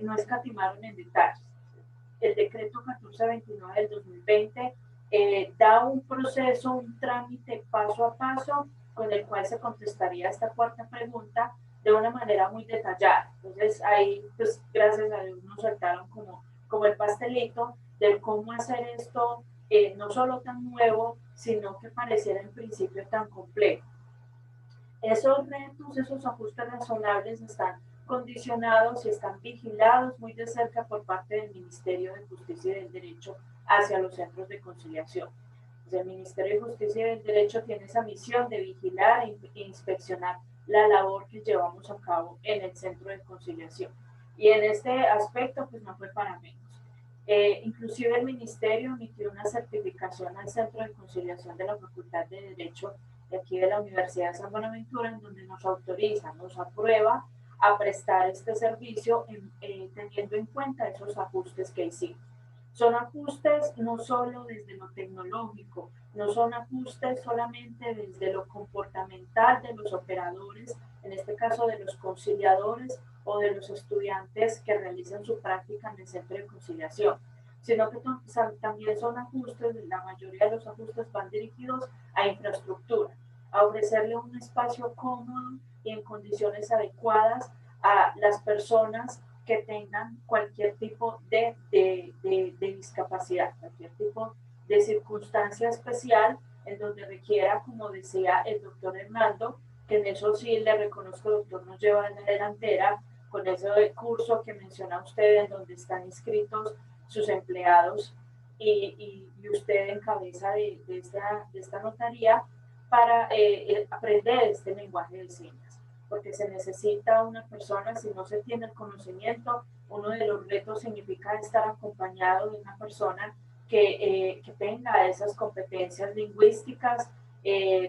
no escatimaron en detalles. El decreto 1429 del 2020 da un proceso, un trámite paso a paso con el cual se contestaría esta cuarta pregunta de una manera muy detallada. Entonces ahí, pues gracias a Dios nos soltaron como el pastelito de cómo hacer esto no solo tan nuevo, sino que pareciera en principio tan complejo. Esos retos, esos ajustes razonables están condicionados y están vigilados muy de cerca por parte del Ministerio de Justicia y del Derecho hacia los centros de conciliación. Entonces, el Ministerio de Justicia y del Derecho tiene esa misión de vigilar e inspeccionar la labor que llevamos a cabo en el centro de conciliación. Y en este aspecto, pues no fue para menos. Inclusive el Ministerio emitió una certificación al Centro de Conciliación de la Facultad de Derecho de aquí de la Universidad de San Buenaventura, en donde nos autoriza, nos aprueba a prestar este servicio teniendo en cuenta esos ajustes que hicimos. Son ajustes no solo desde lo tecnológico, no son ajustes solamente desde lo comportamental de los operadores, en este caso de los conciliadores o de los estudiantes que realizan su práctica en el centro de conciliación, sino que también son ajustes, la mayoría de los ajustes van dirigidos a infraestructura, a ofrecerle un espacio cómodo y en condiciones adecuadas a las personas que tengan cualquier tipo de discapacidad, cualquier tipo de circunstancia especial en donde requiera, como decía el doctor Hernando, que en eso sí le reconozco, doctor, nos lleva en la delantera con ese curso que menciona usted, en donde están inscritos sus empleados y usted en cabeza de esta notaría para aprender este lenguaje de señas, porque se necesita una persona, si no se tiene el conocimiento, uno de los retos significa estar acompañado de una persona que tenga esas competencias lingüísticas.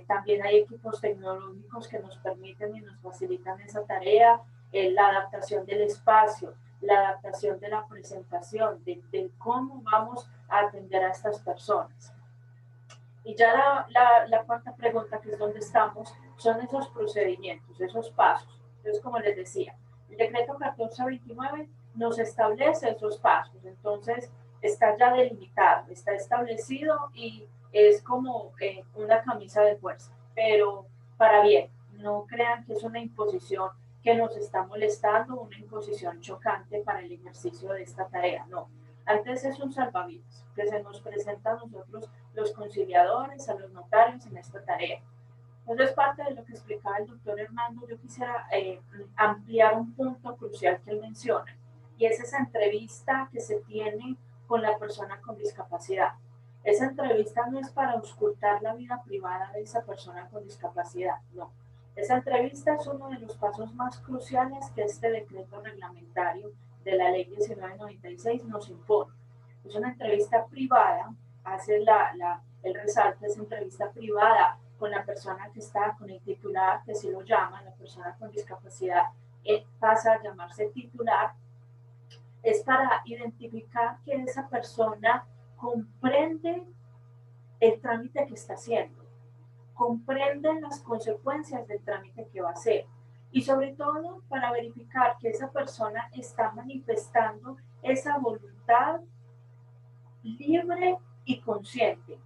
También hay equipos tecnológicos que nos permiten y nos facilitan esa tarea, la adaptación del espacio, la adaptación de la presentación, de cómo vamos a atender a estas personas. Y ya la cuarta pregunta, que es donde estamos, son esos procedimientos, esos pasos. Entonces, como les decía, el decreto 1429 nos establece esos pasos, entonces está ya delimitado, está establecido y es como una camisa de fuerza, pero para bien, no crean que es una imposición que nos está molestando, una imposición chocante para el ejercicio de esta tarea, no. Antes es un salvavidas que se nos presenta a nosotros los conciliadores, a los notarios en esta tarea. Entonces, parte de lo que explicaba el doctor Hernando, yo quisiera ampliar un punto crucial que él menciona, y es esa entrevista que se tiene con la persona con discapacidad. Esa entrevista no es para auscultar la vida privada de esa persona con discapacidad, no. Esa entrevista es uno de los pasos más cruciales que este decreto reglamentario de la ley 1996 nos impone. Es una entrevista privada, hace el resalto, es entrevista privada con la persona que está, con el titular, que se lo llama, la persona con discapacidad pasa a llamarse titular, es para identificar que esa persona comprende el trámite que está haciendo, comprende las consecuencias del trámite que va a hacer y sobre todo para verificar que esa persona está manifestando esa voluntad libre y consciente,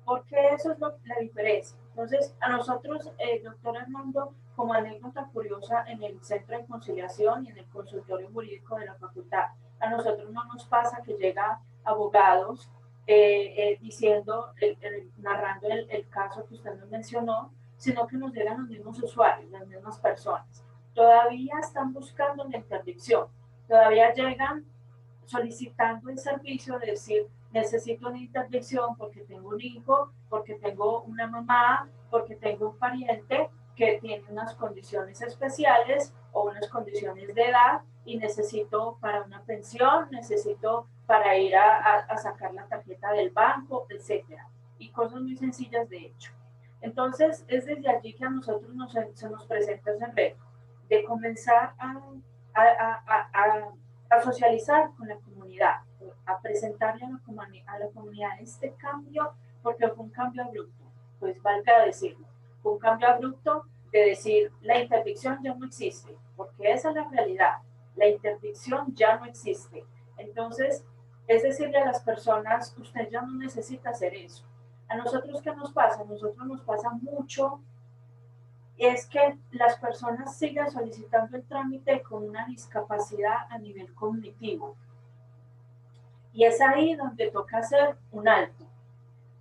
porque eso es la diferencia. Entonces, a nosotros, doctor Armando, como anécdota curiosa, en el Centro de Conciliación y en el consultorio jurídico de la facultad, a nosotros no nos pasa que llegan abogados diciendo, narrando el caso que usted nos mencionó, sino que nos llegan los mismos usuarios, las mismas personas. Todavía están buscando la interdicción, todavía llegan solicitando el servicio de decir, necesito una interdicción porque tengo un hijo, porque tengo una mamá, porque tengo un pariente que tiene unas condiciones especiales o unas condiciones de edad y necesito para una pensión, necesito para ir a sacar la tarjeta del banco, etcétera. Y cosas muy sencillas de hecho. Entonces, es desde allí que a nosotros se nos presenta ese reto de comenzar a socializar con la comunidad, a presentarle a la comunidad este cambio, porque fue un cambio abrupto, pues valga decirlo, fue un cambio abrupto de decir la interdicción ya no existe, porque esa es la realidad, la interdicción ya no existe. Entonces, es decirle a las personas, usted ya no necesita hacer eso. A nosotros, ¿qué nos pasa? A nosotros nos pasa mucho es que las personas sigan solicitando el trámite con una discapacidad a nivel cognitivo. Y es ahí donde toca hacer un alto,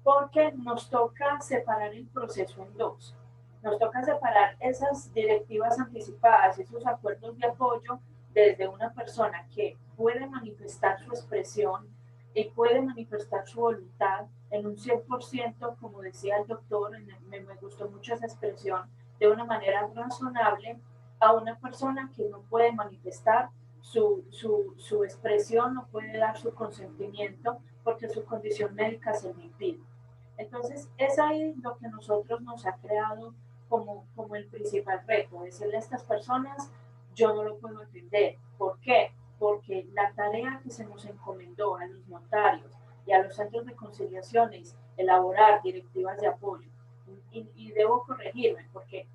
porque nos toca separar el proceso en dos. Nos toca separar esas directivas anticipadas, esos acuerdos de apoyo, desde una persona que puede manifestar su expresión y puede manifestar su voluntad en un 100%, como decía el doctor, me gustó mucho esa expresión, de una manera razonable, a una persona que no puede manifestar su expresión, no puede dar su consentimiento porque su condición médica se lo impide. Entonces, es ahí lo que nosotros nos ha creado como el principal reto, decirle a estas personas, yo no lo puedo atender. ¿Por qué? Porque la tarea que se nos encomendó a los notarios y a los centros de conciliación es elaborar directivas de apoyo. Y debo corregirme porque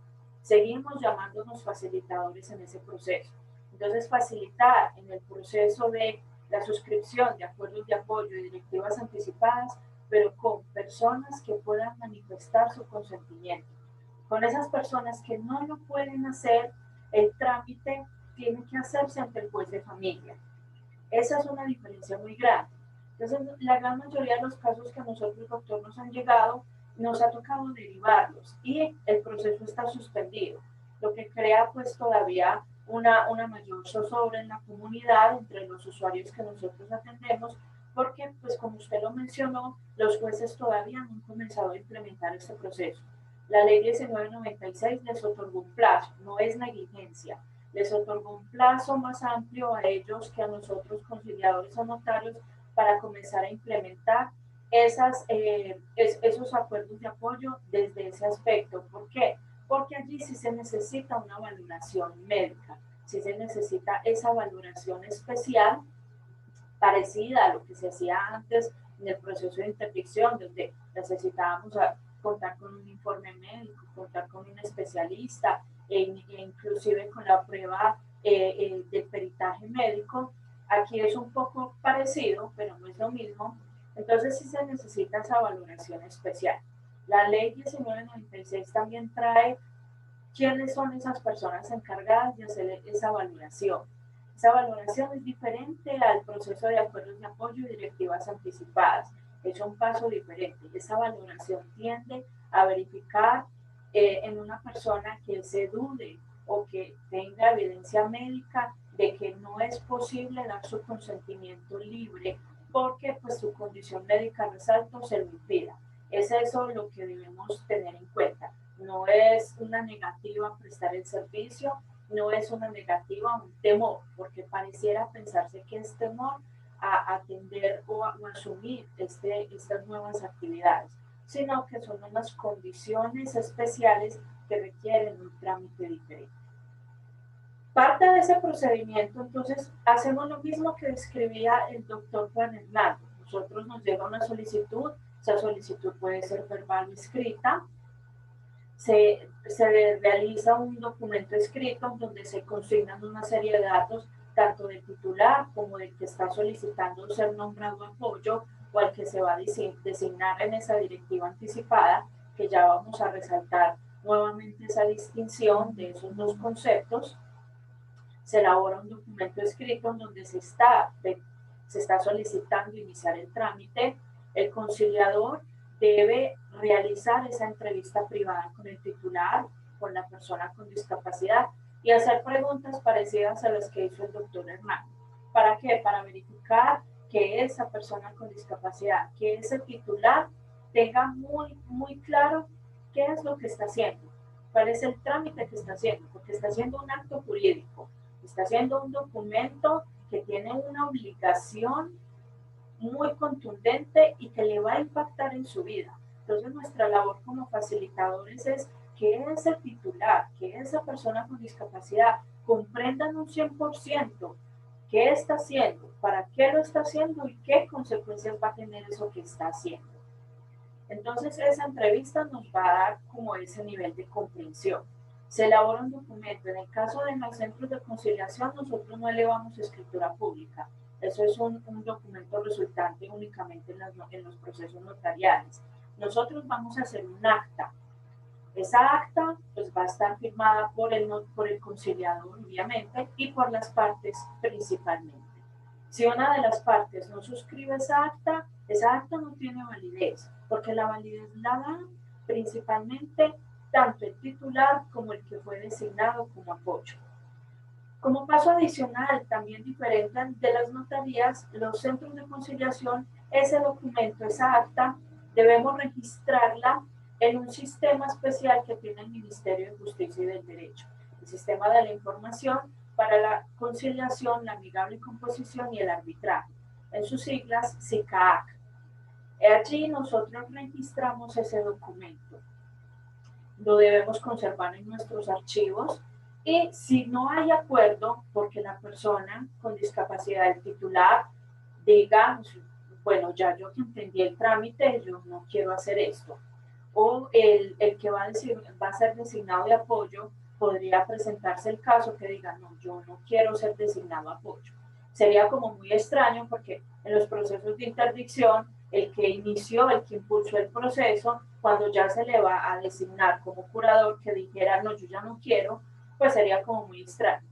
seguimos llamándonos facilitadores en ese proceso. Entonces, facilitar en el proceso de la suscripción de acuerdos de apoyo y directivas anticipadas, pero con personas que puedan manifestar su consentimiento. Con esas personas que no lo pueden hacer, el trámite tiene que hacerse ante el juez de familia. Esa es una diferencia muy grande. Entonces, la gran mayoría de los casos que a nosotros, doctor, nos han llegado, nos ha tocado derivarlos y el proceso está suspendido, lo que crea pues todavía una mayor zozobra en la comunidad entre los usuarios que nosotros atendemos, porque pues como usted lo mencionó, los jueces todavía no han comenzado a implementar este proceso. La ley 1996 les otorgó un plazo, no es negligencia, les otorgó un plazo más amplio a ellos que a nosotros conciliadores o notarios para comenzar a implementar esos acuerdos de apoyo desde ese aspecto. ¿Por qué? Porque allí sí se necesita una valoración médica, sí se necesita esa valoración especial parecida a lo que se hacía antes en el proceso de interdicción, donde necesitábamos contar con un informe médico, contar con un especialista, inclusive con la prueba de peritaje médico. Aquí es un poco parecido, pero no es lo mismo. Entonces sí se necesita esa valoración especial. La ley 1996 también trae quiénes son esas personas encargadas de hacer esa valoración. Esa valoración es diferente al proceso de acuerdos de apoyo y directivas anticipadas. Es un paso diferente. Esa valoración tiende a verificar en una persona que se dude o que tenga evidencia médica de que no es posible dar su consentimiento libre porque pues su condición médica, resalto, se lo impida. Es eso lo que debemos tener en cuenta. No es una negativa a prestar el servicio, no es una negativa a un temor, porque pareciera pensarse que es temor a atender o a asumir estas nuevas actividades, sino que son unas condiciones especiales que requieren un trámite diferente. Parte de ese procedimiento, entonces, hacemos lo mismo que describía el doctor Juan Hernando. Nosotros nos llega una solicitud, esa solicitud puede ser verbal o escrita, se realiza un documento escrito donde se consignan una serie de datos, tanto del titular como del que está solicitando ser nombrado apoyo o al que se va a designar en esa directiva anticipada, que ya vamos a resaltar nuevamente esa distinción de esos dos conceptos. Se elabora un documento escrito en donde se está solicitando iniciar el trámite. El conciliador debe realizar esa entrevista privada con el titular, con la persona con discapacidad y hacer preguntas parecidas a las que hizo el doctor Hernán. ¿Para qué? Para verificar que esa persona con discapacidad, que ese titular tenga muy claro qué es lo que está haciendo, cuál es el trámite que está haciendo, porque está haciendo un acto jurídico, está haciendo un documento que tiene una obligación muy contundente y que le va a impactar en su vida. Entonces nuestra labor como facilitadores es que ese titular, que esa persona con discapacidad comprendan un 100% qué está haciendo, para qué lo está haciendo y qué consecuencias va a tener eso que está haciendo. Entonces esa entrevista nos va a dar como ese nivel de comprensión. Se elabora un documento. En el caso de los centros de conciliación, nosotros no elevamos escritura pública. Eso es un documento resultante únicamente en los procesos notariales. Nosotros vamos a hacer un acta. Esa acta pues, va a estar firmada por el conciliador, obviamente, y por las partes principalmente. Si una de las partes no suscribe esa acta no tiene validez, porque la validez la da principalmente tanto el titular como el que fue designado como apoyo. Como paso adicional, también diferente de las notarías, los centros de conciliación, ese documento, esa acta, debemos registrarla en un sistema especial que tiene el Ministerio de Justicia y del Derecho, el Sistema de la Información para la Conciliación, la Amigable Composición y el Arbitraje, en sus siglas SICAAC. Allí nosotros registramos ese documento. Lo debemos conservar en nuestros archivos y si no hay acuerdo, porque la persona con discapacidad, el titular, diga, bueno, ya yo que entendí el trámite, yo no quiero hacer esto. O el que va a ser designado de apoyo, podría presentarse el caso que diga, no, yo no quiero ser designado apoyo. Sería como muy extraño porque en los procesos de interdicción, el que inició, el que impulsó el proceso, cuando ya se le va a designar como curador que dijera, no, yo ya no quiero, pues sería como muy extraño.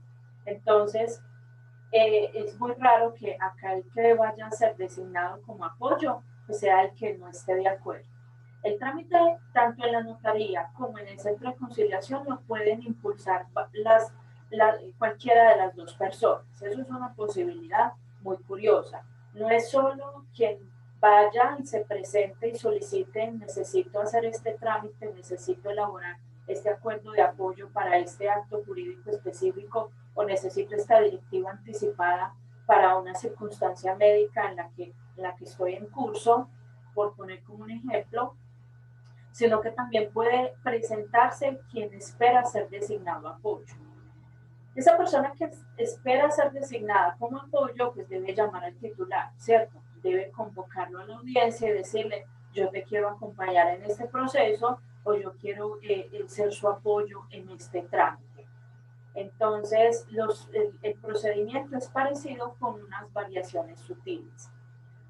Entonces, es muy raro que acá el que vaya a ser designado como apoyo, pues sea el que no esté de acuerdo. El trámite, tanto en la notaría como en el centro de conciliación, lo pueden impulsar cualquiera de las dos personas. Eso es una posibilidad muy curiosa. No es solo quien vaya y se presente y solicite, necesito hacer este trámite, necesito elaborar este acuerdo de apoyo para este acto jurídico específico o necesito esta directiva anticipada para una circunstancia médica en la que estoy en curso, por poner como un ejemplo, sino que también puede presentarse quien espera ser designado apoyo. Esa persona que espera ser designada como apoyo, pues debe llamar al titular, ¿cierto? Debe convocarlo a la audiencia y decirle, yo te quiero acompañar en este proceso o yo quiero ser su apoyo en este trámite. Entonces, el procedimiento es parecido con unas variaciones sutiles.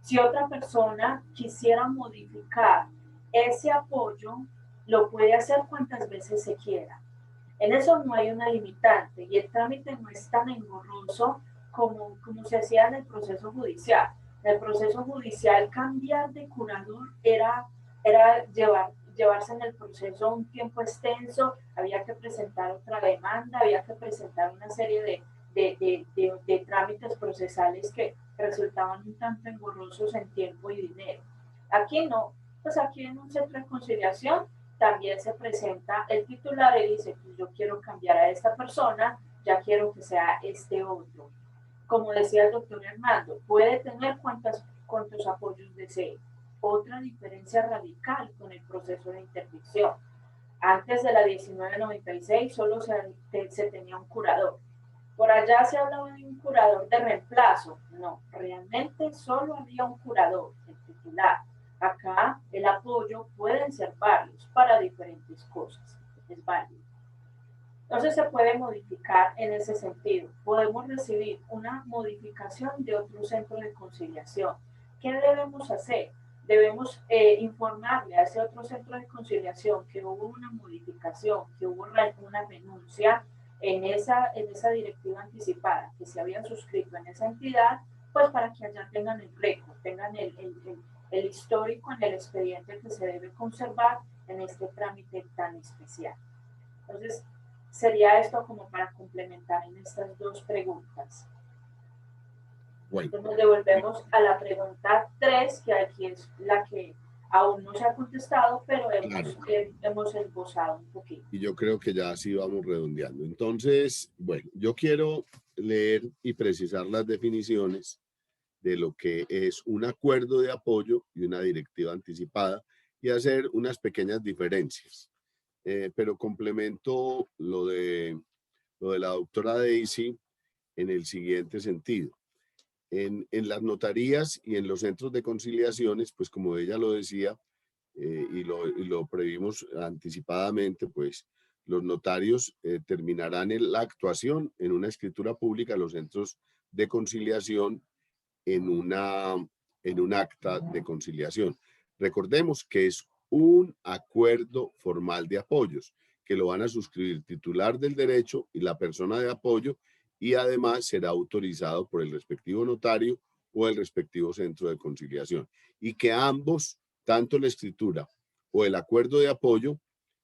Si otra persona quisiera modificar ese apoyo, lo puede hacer cuantas veces se quiera. En eso no hay una limitante y el trámite no es tan engorroso como se hacía en el proceso judicial. En el proceso judicial, cambiar de curador era llevarse en el proceso un tiempo extenso, había que presentar otra demanda, había que presentar una serie de trámites procesales que resultaban un tanto engorrosos en tiempo y dinero. Aquí no, pues aquí en un centro de conciliación también se presenta el titular y dice, pues yo quiero cambiar a esta persona, ya quiero que sea este otro. Como decía el doctor Hernando, puede tener cuantos apoyos desee. Otra diferencia radical con el proceso de interdicción. Antes de la 1996 solo se tenía un curador. Por allá se hablaba de un curador de reemplazo. No, realmente solo había un curador, el titular. Acá el apoyo pueden ser varios para diferentes cosas. Es válido. Entonces se puede modificar en ese sentido. Podemos recibir una modificación de otro centro de conciliación. ¿Qué debemos hacer? Debemos informarle a ese otro centro de conciliación que hubo una modificación, que hubo una renuncia en esa directiva anticipada que se habían suscrito en esa entidad, pues para que allá tengan el récord, tengan el histórico en el expediente que se debe conservar en este trámite tan especial. Entonces, sería esto como para complementar en estas dos preguntas. Bueno, Entonces nos devolvemos a la pregunta 3, que aquí es la que aún no se ha contestado, pero hemos esbozado un poquito. y yo creo que ya así vamos redondeando. Entonces, bueno, yo quiero leer y precisar las definiciones de lo que es un acuerdo de apoyo y una directiva anticipada y hacer unas pequeñas diferencias. Pero complemento lo de la doctora Daisy en el siguiente sentido. En las notarías y en los centros de conciliaciones, pues como ella lo decía, y lo previmos anticipadamente, pues los notarios terminarán la actuación en una escritura pública, los centros de conciliación en un acta de conciliación. Recordemos que es un acuerdo formal de apoyos, que lo van a suscribir titular del derecho y la persona de apoyo, y además será autorizado por el respectivo notario o el respectivo centro de conciliación. Y que ambos, tanto la escritura o el acuerdo de apoyo,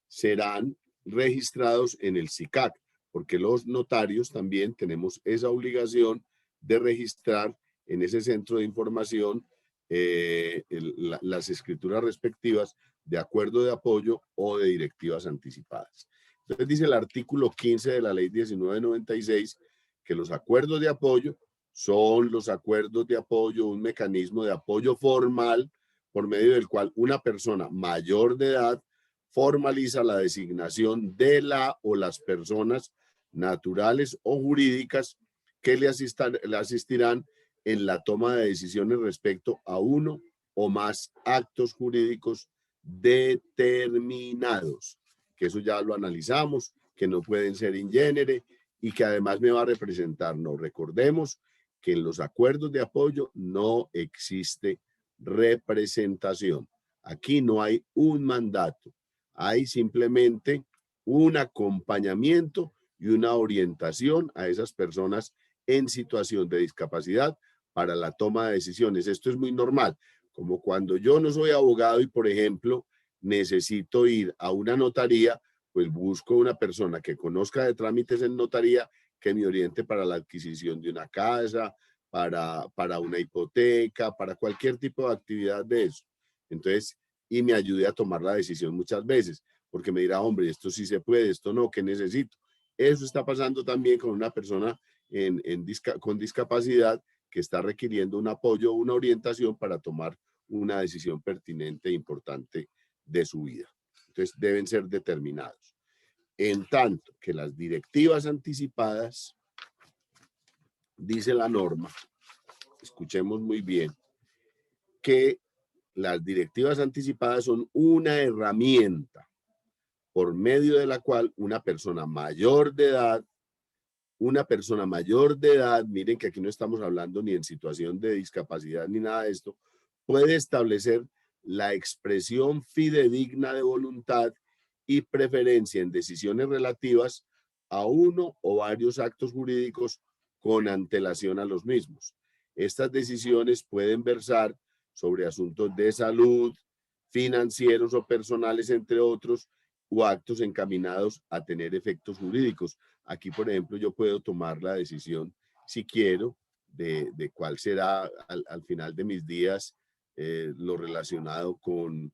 serán registrados en el SICAC, porque los notarios también tenemos esa obligación de registrar en ese centro de información las escrituras respectivas de acuerdo de apoyo o de directivas anticipadas. Entonces dice el artículo 15 de la ley 1996 que los acuerdos de apoyo son los acuerdos de apoyo, un mecanismo de apoyo formal por medio del cual una persona mayor de edad formaliza la designación de la o las personas naturales o jurídicas que le asistirán en la toma de decisiones respecto a uno o más actos jurídicos determinados, que eso ya lo analizamos, que no pueden ser in genere y que además me va a representar. No, recordemos que en los acuerdos de apoyo no existe representación. Aquí no hay un mandato, hay simplemente un acompañamiento y una orientación a esas personas en situación de discapacidad para la toma de decisiones. Esto es muy normal, como cuando yo no soy abogado y, por ejemplo, necesito ir a una notaría, pues busco una persona que conozca de trámites en notaría que me oriente para la adquisición de una casa, para una hipoteca, para cualquier tipo de actividad de eso. Entonces, y me ayude a tomar la decisión muchas veces, porque me dirá, hombre, esto sí se puede, esto no, ¿qué necesito? Eso está pasando también con una persona con discapacidad que está requiriendo un apoyo o una orientación para tomar una decisión pertinente e importante de su vida. Entonces, deben ser determinados. En tanto que las directivas anticipadas, dice la norma, escuchemos muy bien, que las directivas anticipadas son una herramienta por medio de la cual una persona mayor de edad, miren que aquí no estamos hablando ni en situación de discapacidad ni nada de esto, puede establecer la expresión fidedigna de voluntad y preferencia en decisiones relativas a uno o varios actos jurídicos con antelación a los mismos. Estas decisiones pueden versar sobre asuntos de salud, financieros o personales, entre otros, o actos encaminados a tener efectos jurídicos. Aquí, por ejemplo, yo puedo tomar la decisión, si quiero, de cuál será al final de mis días lo relacionado con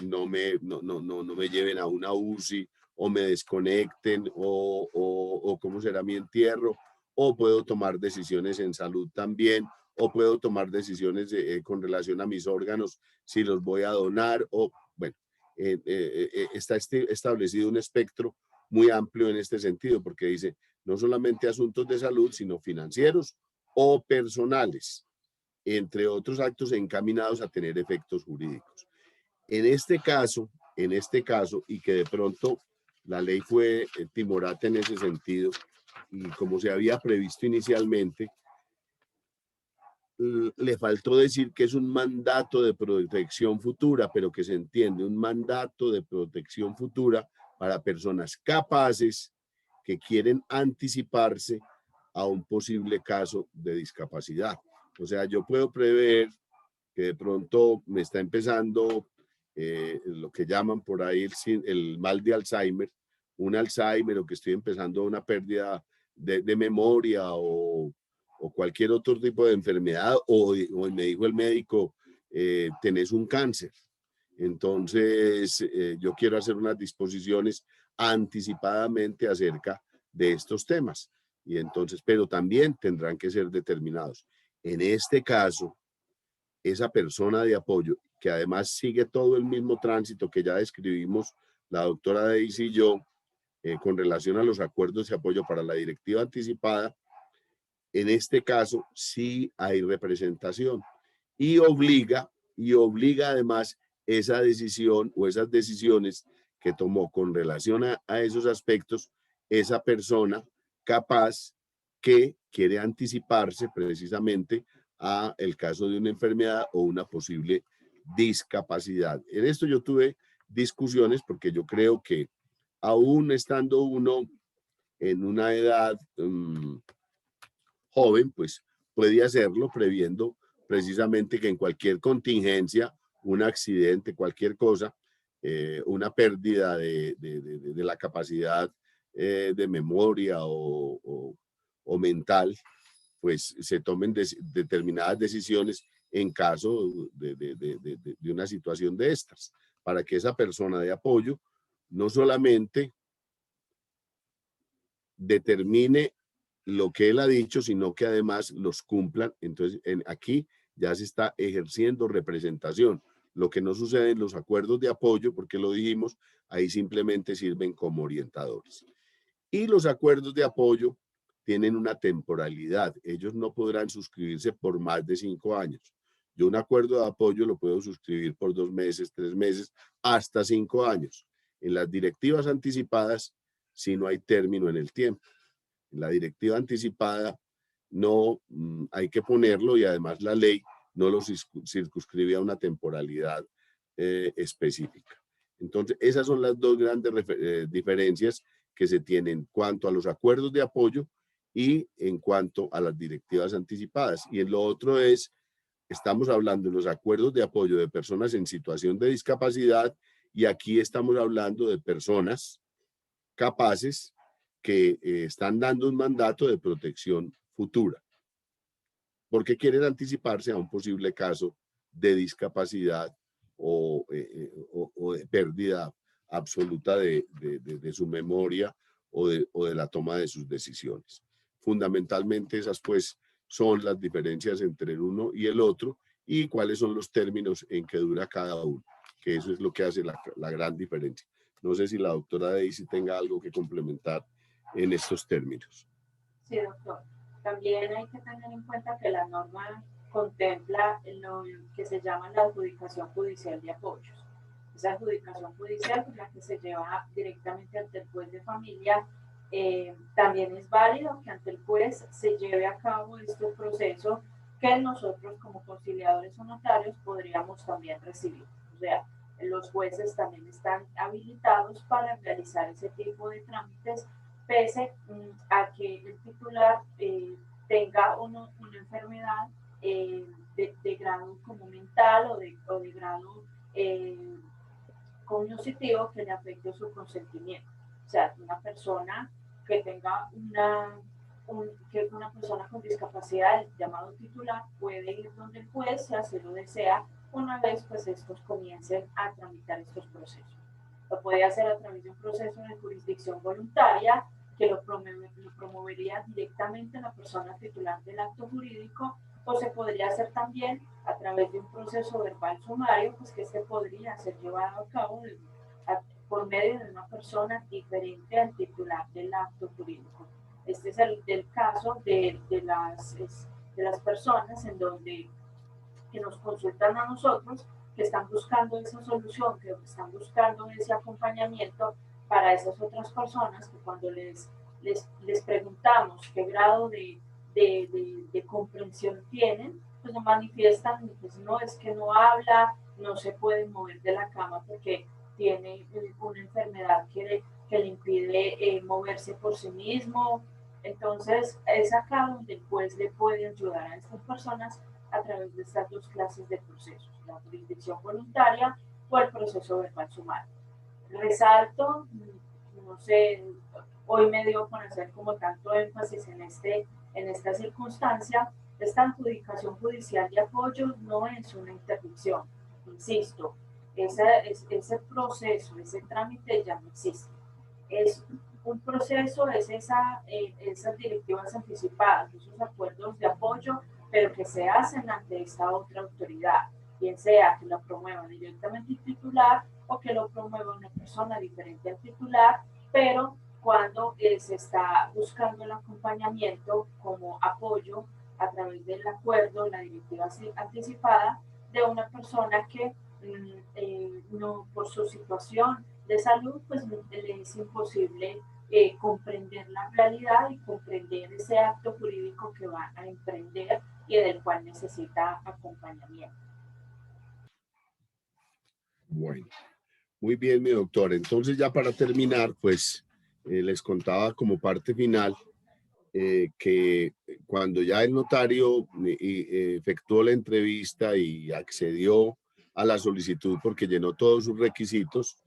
no me lleven a una UCI o me desconecten o cómo será mi entierro, o puedo tomar decisiones en salud también, o puedo tomar decisiones con relación a mis órganos, si los voy a donar, o bueno, está establecido un espectro muy amplio en este sentido, porque dice no solamente asuntos de salud, sino financieros o personales, entre otros actos encaminados a tener efectos jurídicos. En este caso, y que de pronto la ley fue timorata en ese sentido, y como se había previsto inicialmente, le faltó decir que es un mandato de protección futura, pero que se entiende, un mandato de protección futura para personas capaces que quieren anticiparse a un posible caso de discapacidad. O sea, yo puedo prever que de pronto me está empezando lo que llaman por ahí el mal de Alzheimer, un Alzheimer, o que estoy empezando una pérdida de memoria o cualquier otro tipo de enfermedad, o me dijo el médico, tenés un cáncer. Entonces, yo quiero hacer unas disposiciones anticipadamente acerca de estos temas. Y entonces, pero también tendrán que ser determinados. En este caso, esa persona de apoyo, que además sigue todo el mismo tránsito que ya describimos la doctora Daisy y yo, con relación a los acuerdos de apoyo para la directiva anticipada, en este caso sí hay representación y obliga además esa decisión o esas decisiones que tomó con relación a esos aspectos esa persona capaz que quiere anticiparse precisamente a el caso de una enfermedad o una posible discapacidad. En esto yo tuve discusiones porque yo creo que aún estando uno en una edad joven, pues puede hacerlo previendo precisamente que en cualquier contingencia, un accidente, cualquier cosa, una pérdida de la capacidad de memoria o mental, pues se tomen determinadas decisiones en caso de una situación de estas, para que esa persona de apoyo no solamente determine lo que él ha dicho, sino que además los cumplan. Entonces, aquí ya se está ejerciendo representación. Lo que no sucede en los acuerdos de apoyo, porque lo dijimos, ahí simplemente sirven como orientadores. Y los acuerdos de apoyo tienen una temporalidad. Ellos no podrán suscribirse por más de 5 años. Yo un acuerdo de apoyo lo puedo suscribir por 2 meses, 3 meses, hasta 5 años. En las directivas anticipadas, si no hay término en el tiempo. En la directiva anticipada no hay que ponerlo y además la ley no lo circunscribe a una temporalidad específica. Entonces, esas son las dos grandes diferencias que se tienen en cuanto a los acuerdos de apoyo y en cuanto a las directivas anticipadas. Y en lo otro es, estamos hablando de los acuerdos de apoyo de personas en situación de discapacidad y aquí estamos hablando de personas capaces que están dando un mandato de protección futura, porque quieren anticiparse a un posible caso de discapacidad o de pérdida absoluta de su memoria o de la toma de sus decisiones. Fundamentalmente esas pues son las diferencias entre el uno y el otro y cuáles son los términos en que dura cada uno, que eso es lo que hace la gran diferencia. No sé si la doctora Daisy tenga algo que complementar en estos términos. Sí, doctor. También hay que tener en cuenta que la norma contempla lo que se llama la adjudicación judicial de apoyos. Esa adjudicación judicial es la que se lleva directamente ante el juez de familia. También es válido que ante el juez se lleve a cabo este proceso que nosotros como conciliadores o notarios podríamos también recibir. O sea, los jueces también están habilitados para realizar ese tipo de trámites pese a que el titular tenga una enfermedad de grado como mental o de grado cognitivo que le afecte su consentimiento. O sea, una persona que tenga una persona con discapacidad, el llamado titular, puede ir donde el juez, si así lo desea, una vez pues estos comiencen a tramitar estos procesos. Lo puede hacer a través de un proceso de jurisdicción voluntaria que lo promovería directamente la persona titular del acto jurídico, o se podría hacer también a través de un proceso verbal sumario, pues que este podría ser llevado a cabo por medio de una persona diferente al titular del acto jurídico. Este es el caso de las personas en donde que nos consultan a nosotros, que están buscando esa solución, que están buscando ese acompañamiento para esas otras personas que cuando les preguntamos qué grado de comprensión tienen, pues nos manifiestan, pues no, es que no habla, no se puede mover de la cama porque tiene una enfermedad que le impide moverse por sí mismo. Entonces es acá donde el juez le puede ayudar a estas personas a través de estas dos clases de procesos, la jurisdicción voluntaria o el proceso verbal sumario. Resalto, no sé, hoy me dio por hacer como tanto énfasis en esta circunstancia. Esta adjudicación judicial de apoyo no es una interdicción, insisto, ese proceso, ese trámite ya no existe. Es un proceso, es esas directivas anticipadas, esos acuerdos de apoyo, pero que se hacen ante esta otra autoridad, bien sea que lo promueva directamente el titular o que lo promueva una persona diferente al titular, pero cuando se está buscando el acompañamiento como apoyo a través del acuerdo, la directiva anticipada de una persona que no, por su situación de salud, pues le es imposible comprender la realidad y comprender ese acto jurídico que va a emprender y del cual necesita acompañamiento. Bueno, muy bien, mi doctor. Entonces, ya para terminar, pues les contaba como parte final que cuando ya el notario efectuó la entrevista y accedió a la solicitud porque llenó todos sus requisitos,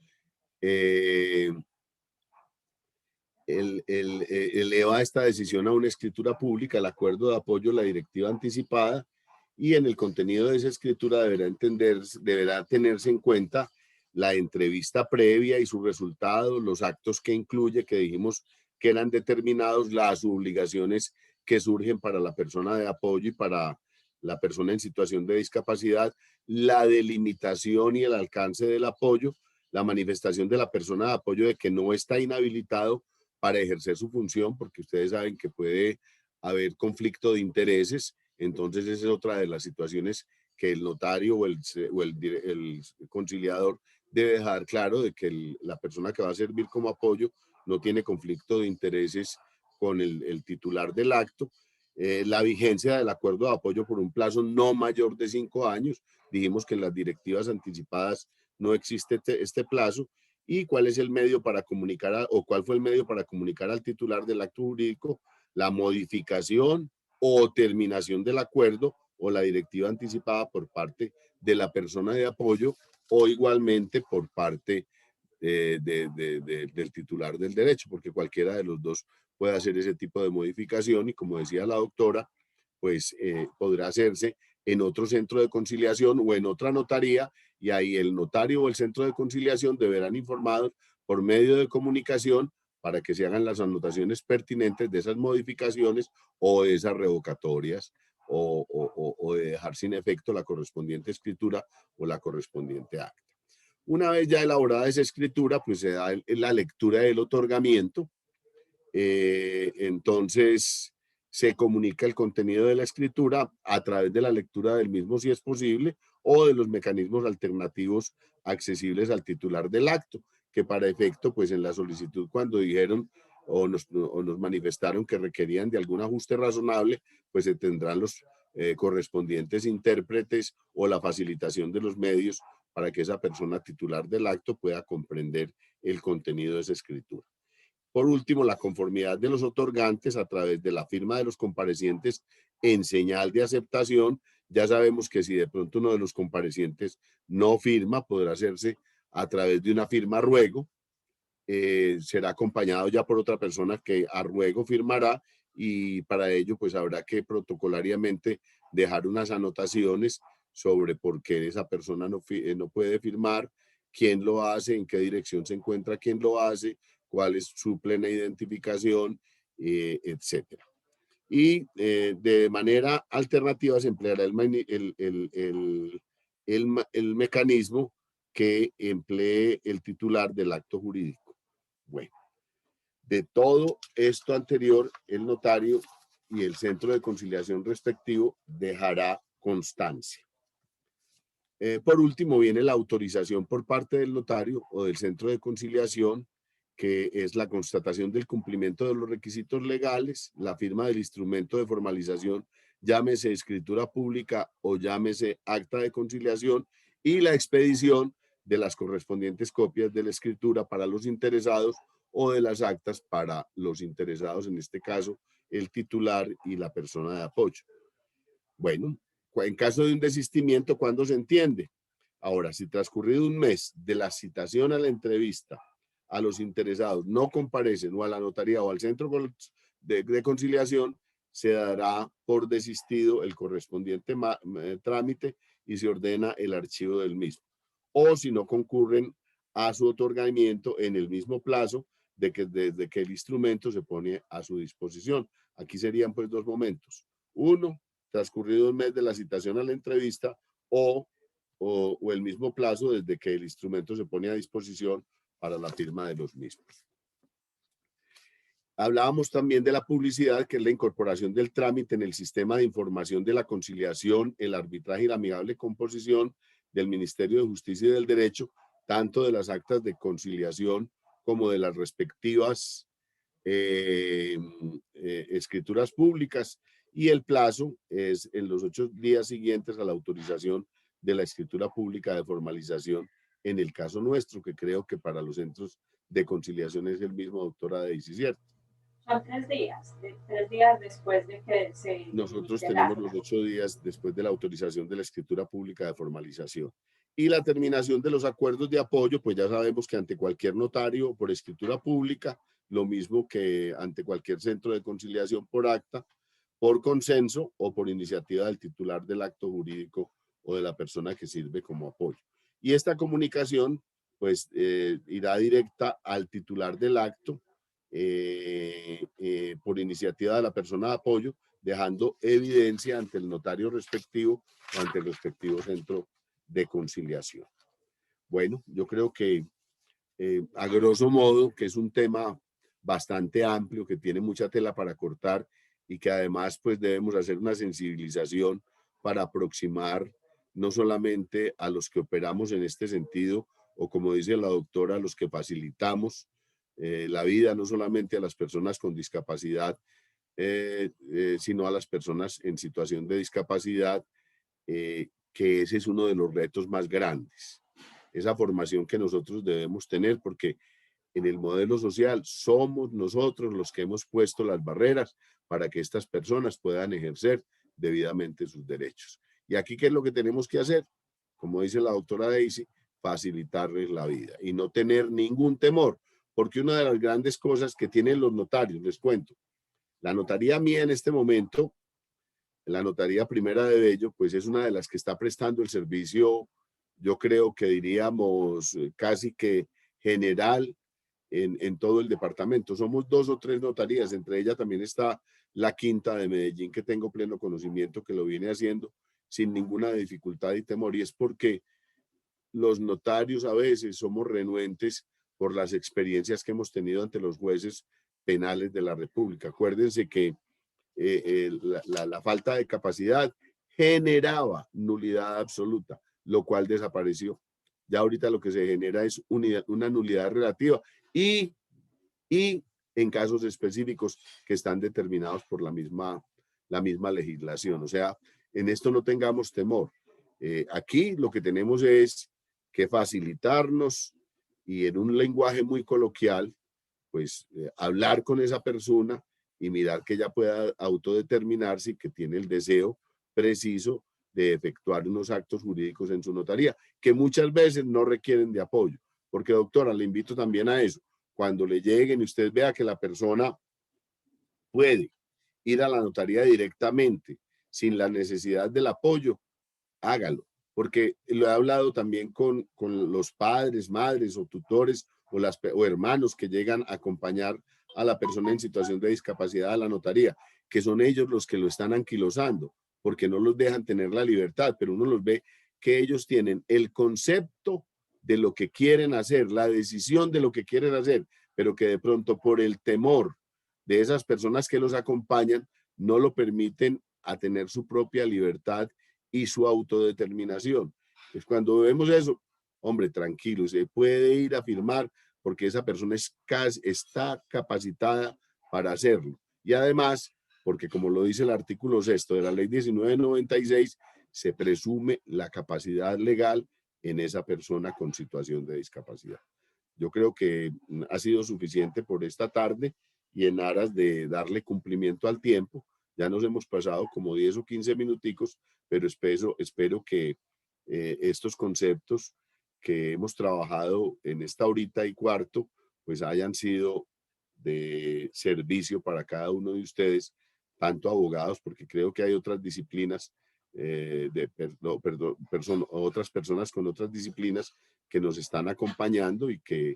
eleva esta decisión a una escritura pública, el acuerdo de apoyo a la directiva anticipada, y en el contenido de esa escritura deberá tenerse en cuenta la entrevista previa y sus resultados, los actos que incluye, que dijimos que eran determinados, las obligaciones que surgen para la persona de apoyo y para la persona en situación de discapacidad, la delimitación y el alcance del apoyo, la manifestación de la persona de apoyo de que no está inhabilitado para ejercer su función, porque ustedes saben que puede haber conflicto de intereses. Entonces esa es otra de las situaciones que el notario o el conciliador debe dejar claro, de que la persona que va a servir como apoyo no tiene conflicto de intereses con el titular del acto. La vigencia del acuerdo de apoyo por un plazo no mayor de 5 años. Dijimos que en las directivas anticipadas no existe este plazo. ¿Y cuál es el medio para comunicar o cuál fue el medio para comunicar al titular del acto jurídico la modificación o terminación del acuerdo o la directiva anticipada por parte de la persona de apoyo o igualmente por parte del titular del derecho? Porque cualquiera de los dos puede hacer ese tipo de modificación y, como decía la doctora, pues podrá hacerse en otro centro de conciliación o en otra notaría, y ahí el notario o el centro de conciliación deberán informar por medio de comunicación para que se hagan las anotaciones pertinentes de esas modificaciones o de esas revocatorias o de dejar sin efecto la correspondiente escritura o la correspondiente acta. Una vez ya elaborada esa escritura, pues se da la lectura del otorgamiento. Entonces se comunica el contenido de la escritura a través de la lectura del mismo, si es posible, o de los mecanismos alternativos accesibles al titular del acto, que para efecto, pues en la solicitud, cuando dijeron o nos manifestaron que requerían de algún ajuste razonable, pues se tendrán los correspondientes intérpretes o la facilitación de los medios para que esa persona titular del acto pueda comprender el contenido de esa escritura. Por último, la conformidad de los otorgantes a través de la firma de los comparecientes en señal de aceptación. Ya sabemos que si de pronto uno de los comparecientes no firma, podrá hacerse a través de una firma a ruego. Será acompañado ya por otra persona que a ruego firmará, y para ello pues habrá que protocolariamente dejar unas anotaciones sobre por qué esa persona no puede firmar, quién lo hace, en qué dirección se encuentra quien lo hace, cuál es su plena identificación, etcétera. Y de manera alternativa se empleará el mecanismo que emplee el titular del acto jurídico. Bueno, de todo esto anterior, el notario y el centro de conciliación respectivo dejará constancia. Por último, viene la autorización por parte del notario o del centro de conciliación, que es la constatación del cumplimiento de los requisitos legales, la firma del instrumento de formalización, llámese escritura pública o llámese acta de conciliación, y la expedición de las correspondientes copias de la escritura para los interesados o de las actas para los interesados, en este caso el titular y la persona de apoyo. Bueno, en caso de un desistimiento, ¿cuándo se entiende? Ahora, si transcurrido un mes de la citación a la entrevista a los interesados no comparecen o a la notaría o al centro de conciliación, se dará por desistido el correspondiente trámite y se ordena el archivo del mismo. O si no concurren a su otorgamiento en el mismo plazo desde que el instrumento se pone a su disposición. Aquí serían pues dos momentos. Uno, transcurrido un mes de la citación a la entrevista o el mismo plazo desde que el instrumento se pone a disposición para la firma de los mismos. Hablábamos también de la publicidad, que es la incorporación del trámite en el sistema de información de la conciliación, el arbitraje y la amigable composición del Ministerio de Justicia y del Derecho, tanto de las actas de conciliación como de las respectivas escrituras públicas, y el plazo es en los 8 días siguientes a la autorización de la escritura pública de formalización en el caso nuestro, que creo que para los centros de conciliación es el mismo, doctora Daisy, ¿cierto? Son 3 días, 3 días después de que se... Nosotros tenemos los 8 días después de la autorización de la escritura pública de formalización. Y la terminación de los acuerdos de apoyo, pues ya sabemos que ante cualquier notario por escritura pública, lo mismo que ante cualquier centro de conciliación por acta, por consenso o por iniciativa del titular del acto jurídico o de la persona que sirve como apoyo. Y esta comunicación, pues, irá directa al titular del acto por iniciativa de la persona de apoyo, dejando evidencia ante el notario respectivo o ante el respectivo centro de conciliación. Bueno, yo creo que a grosso modo, que es un tema bastante amplio, que tiene mucha tela para cortar y que además pues debemos hacer una sensibilización para aproximar no solamente a los que operamos en este sentido, o como dice la doctora, a los que facilitamos la vida, no solamente a las personas con discapacidad, sino a las personas en situación de discapacidad, que ese es uno de los retos más grandes. Esa formación que nosotros debemos tener, porque en el modelo social somos nosotros los que hemos puesto las barreras para que estas personas puedan ejercer debidamente sus derechos. Y aquí, ¿qué es lo que tenemos que hacer? Como dice la doctora Daisy, facilitarles la vida y no tener ningún temor, porque una de las grandes cosas que tienen los notarios, les cuento, la notaría mía en este momento, la notaría primera de Bello, pues es una de las que está prestando el servicio, yo creo que diríamos casi que general en todo el departamento. Somos 2 o 3 notarías, entre ellas también está la quinta de Medellín, que tengo pleno conocimiento que lo viene haciendo sin ninguna dificultad y temor, y es porque los notarios a veces somos renuentes por las experiencias que hemos tenido ante los jueces penales de la República. Acuérdense que la falta de capacidad generaba nulidad absoluta, lo cual desapareció. Ya ahorita lo que se genera es una nulidad relativa y en casos específicos que están determinados por la misma legislación. O sea, en esto no tengamos temor. Aquí lo que tenemos es que facilitarnos y en un lenguaje muy coloquial, pues hablar con esa persona y mirar que ella pueda autodeterminarse y que tiene el deseo preciso de efectuar unos actos jurídicos en su notaría, que muchas veces no requieren de apoyo. Porque, doctora, le invito también a eso. Cuando le lleguen y usted vea que la persona puede ir a la notaría directamente sin la necesidad del apoyo, hágalo. Porque lo he hablado también con los padres, madres o tutores o hermanos que llegan a acompañar a la persona en situación de discapacidad a la notaría, que son ellos los que lo están anquilosando, porque no los dejan tener la libertad, pero uno los ve que ellos tienen el concepto de lo que quieren hacer, la decisión de lo que quieren hacer, pero que de pronto por el temor de esas personas que los acompañan, no lo permiten a tener su propia libertad y su autodeterminación. Pues cuando vemos eso, hombre, tranquilo, se puede ir a firmar porque esa persona está capacitada para hacerlo. Y además, porque como lo dice el artículo 6 de la ley 1996, se presume la capacidad legal en esa persona con situación de discapacidad. Yo creo que ha sido suficiente por esta tarde y en aras de darle cumplimiento al tiempo, ya nos hemos pasado como 10 o 15 minuticos, pero espero que estos conceptos que hemos trabajado en esta horita y cuarto, pues hayan sido de servicio para cada uno de ustedes, tanto abogados, porque creo que hay otras disciplinas, otras personas con otras disciplinas que nos están acompañando y que,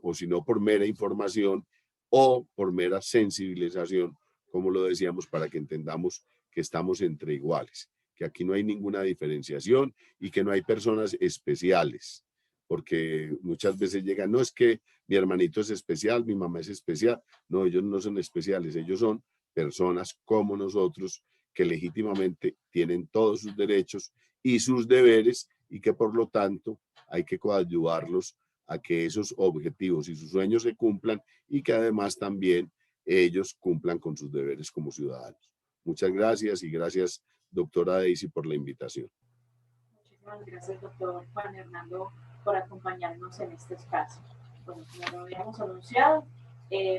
o si no por mera información o por mera sensibilización, como lo decíamos, para que entendamos que estamos entre iguales, que aquí no hay ninguna diferenciación y que no hay personas especiales, porque muchas veces llegan, no es que mi hermanito es especial, mi mamá es especial, no, ellos no son especiales, ellos son personas como nosotros que legítimamente tienen todos sus derechos y sus deberes y que por lo tanto hay que coadyuvarlos a que esos objetivos y sus sueños se cumplan y que además también ellos cumplan con sus deberes como ciudadanos. Muchas gracias y gracias, doctora Daisy, por la invitación. Muchísimas gracias, doctor Juan Hernando, por acompañarnos en este espacio. Bueno, como lo habíamos anunciado,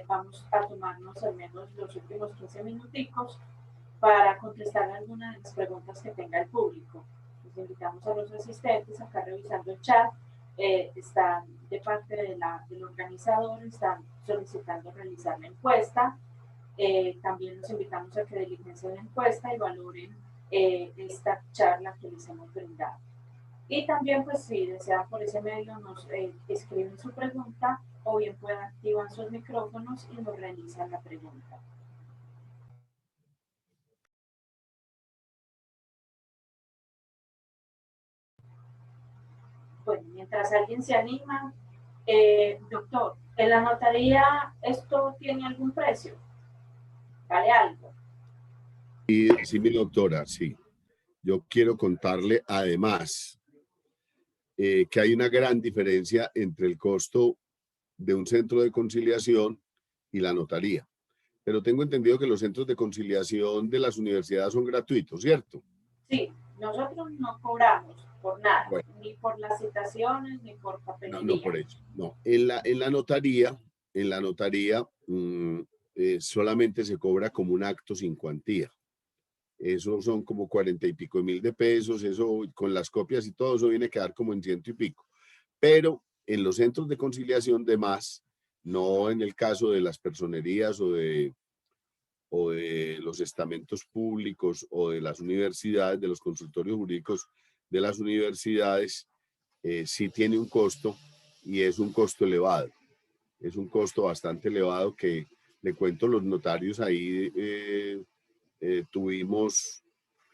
vamos a tomarnos al menos los últimos 15 minuticos para contestar algunas de las preguntas que tenga el público. Les invitamos a los asistentes acá revisando el chat. Están de parte del organizador, están solicitando realizar la encuesta. También los invitamos a que diligencien la encuesta y valoren esta charla que les hemos brindado. Y también, pues, si desean por ese medio, nos escriben su pregunta o bien pueden activar sus micrófonos y nos realizan la pregunta. Bueno, mientras alguien se anima, doctor, ¿en la notaría esto tiene algún precio? ¿Vale algo? Sí, mi doctora, sí. Yo quiero contarle además que hay una gran diferencia entre el costo de un centro de conciliación y la notaría. Pero tengo entendido que los centros de conciliación de las universidades son gratuitos, ¿cierto? Sí, nosotros no cobramos por nada, Bueno, ni por las citaciones, ni por papelería. no por eso, no. En la notaría solamente se cobra como un acto sin cuantía. Eso son como 40 y pico mil de pesos, eso con las copias y todo, eso viene a quedar como en 100 y pico. Pero en los centros de conciliación de más, no en el caso de las personerías o de los estamentos públicos o de las universidades, de los consultorios jurídicos de las universidades, sí tiene un costo y es un costo elevado. Es un costo bastante elevado que, le cuento, los notarios ahí tuvimos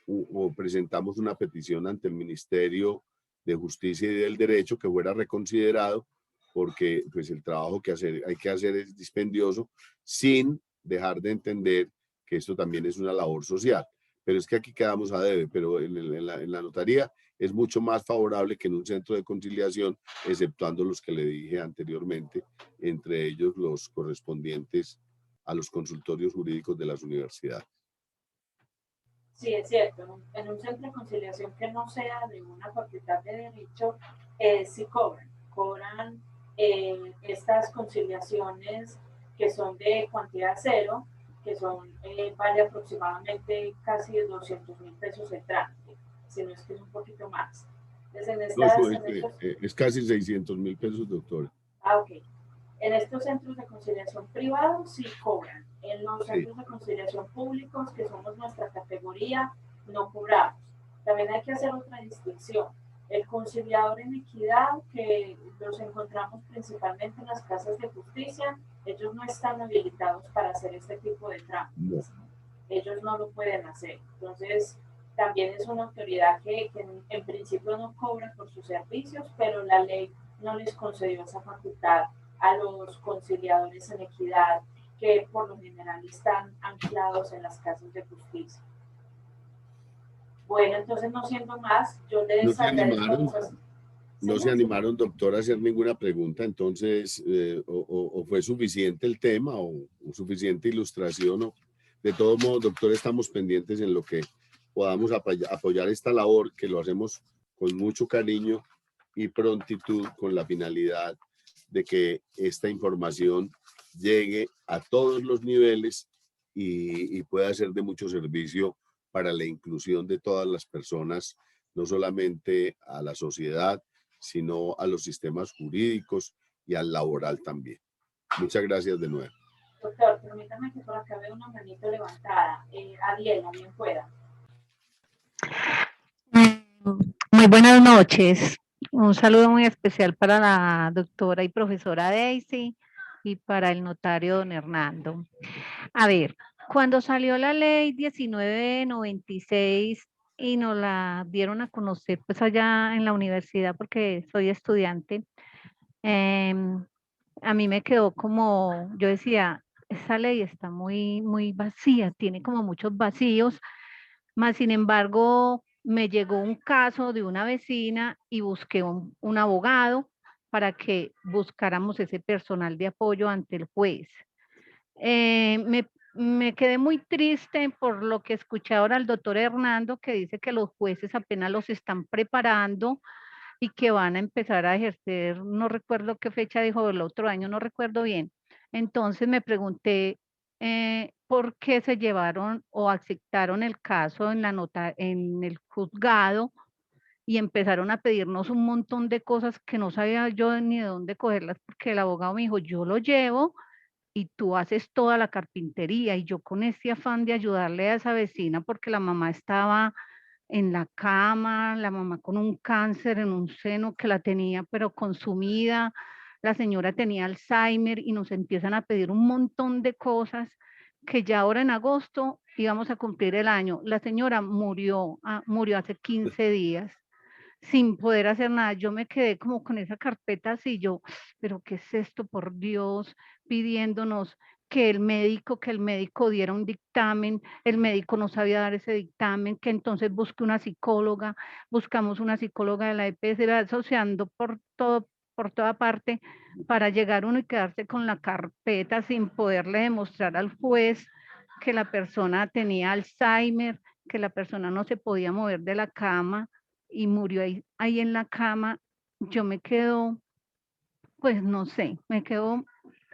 o presentamos una petición ante el Ministerio de Justicia y del Derecho que fuera reconsiderado porque pues el trabajo que hay que hacer es dispendioso sin dejar de entender que esto también es una labor social. Pero es que aquí quedamos a debe, pero en la notaría es mucho más favorable que en un centro de conciliación, exceptuando los que le dije anteriormente, entre ellos los correspondientes a los consultorios jurídicos de las universidades. Sí, es cierto. En un centro de conciliación que no sea de una facultad de derecho, sí cobran estas conciliaciones que son de cuantía cero, que son, vale aproximadamente casi 200.000 pesos el trámite, si no es que es un poquito más. Entonces, es casi 600.000 pesos, doctora. Ok. En estos centros de conciliación privados sí cobran. En los centros de conciliación públicos, que somos nuestra categoría, no cobramos. También hay que hacer otra distinción. El conciliador en equidad, que los encontramos principalmente en las casas de justicia, ellos no están habilitados para hacer este tipo de trámites. No. Ellos no lo pueden hacer. Entonces, también es una autoridad que en principio no cobra por sus servicios, pero la ley no les concedió esa facultad a los conciliadores en equidad que por lo general están anclados en las casas de justicia. Bueno, entonces no siendo más, yo les agradezco. No se animaron, doctor, a hacer ninguna pregunta, entonces, o fue suficiente el tema o suficiente ilustración. O, de todos modos, doctor, estamos pendientes en lo que podamos apoyar esta labor, que lo hacemos con mucho cariño y prontitud, con la finalidad de que esta información llegue a todos los niveles y pueda ser de mucho servicio para la inclusión de todas las personas, no solamente a la sociedad, sino a los sistemas jurídicos y al laboral también. Muchas gracias de nuevo. Doctor, permítame que por acá veo una manito levantada. Adiela, bien pueda. Muy buenas noches. Un saludo muy especial para la doctora y profesora Daisy y para el notario don Hernando. A ver, cuando salió la ley 1996 y nos la dieron a conocer pues allá en la universidad porque soy estudiante, a mí me quedó como, yo decía, esa ley está muy vacía, tiene como muchos vacíos, más sin embargo, me llegó un caso de una vecina y busqué un abogado para que buscáramos ese personal de apoyo ante el juez. Me quedé muy triste por lo que escuché ahora al doctor Hernando, que dice que los jueces apenas los están preparando y que van a empezar a ejercer, no recuerdo qué fecha dijo, el otro año, no recuerdo bien. Entonces me pregunté por qué se llevaron o aceptaron el caso en la nota, en el juzgado y empezaron a pedirnos un montón de cosas que no sabía yo ni de dónde cogerlas, porque el abogado me dijo, yo lo llevo y tú haces toda la carpintería, y yo con ese afán de ayudarle a esa vecina porque la mamá estaba en la cama, la mamá con un cáncer en un seno que la tenía pero consumida, la señora tenía Alzheimer y nos empiezan a pedir un montón de cosas que ya ahora en agosto íbamos a cumplir el año. La señora murió hace 15 días sin poder hacer nada. Yo me quedé como con esa carpeta así, yo, pero ¿qué es esto, por Dios? Pidiéndonos que el médico diera un dictamen, el médico no sabía dar ese dictamen, que entonces busque una psicóloga, buscamos una psicóloga de la EPS, era asociando por toda parte, para llegar uno y quedarse con la carpeta sin poderle demostrar al juez que la persona tenía Alzheimer, que la persona no se podía mover de la cama y murió ahí en la cama. Yo me quedo, pues no sé, me quedo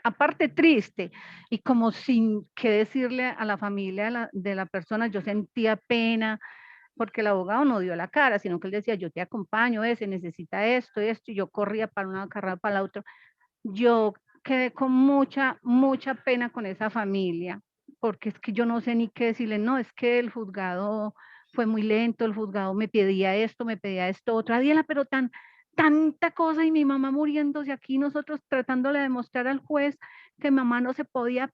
aparte triste y como sin qué decirle a la familia de la persona. Yo sentía pena porque el abogado no dio la cara, sino que él decía, yo te acompaño, ese necesita esto, y yo corría para una carrera para la otra. Yo quedé con mucha pena con esa familia, porque es que yo no sé ni qué decirle, no, es que el juzgado fue muy lento, el juzgado me pedía esto, otra, Diela, pero tanta cosa y mi mamá muriéndose aquí, nosotros tratándole de demostrar al juez que mamá no se podía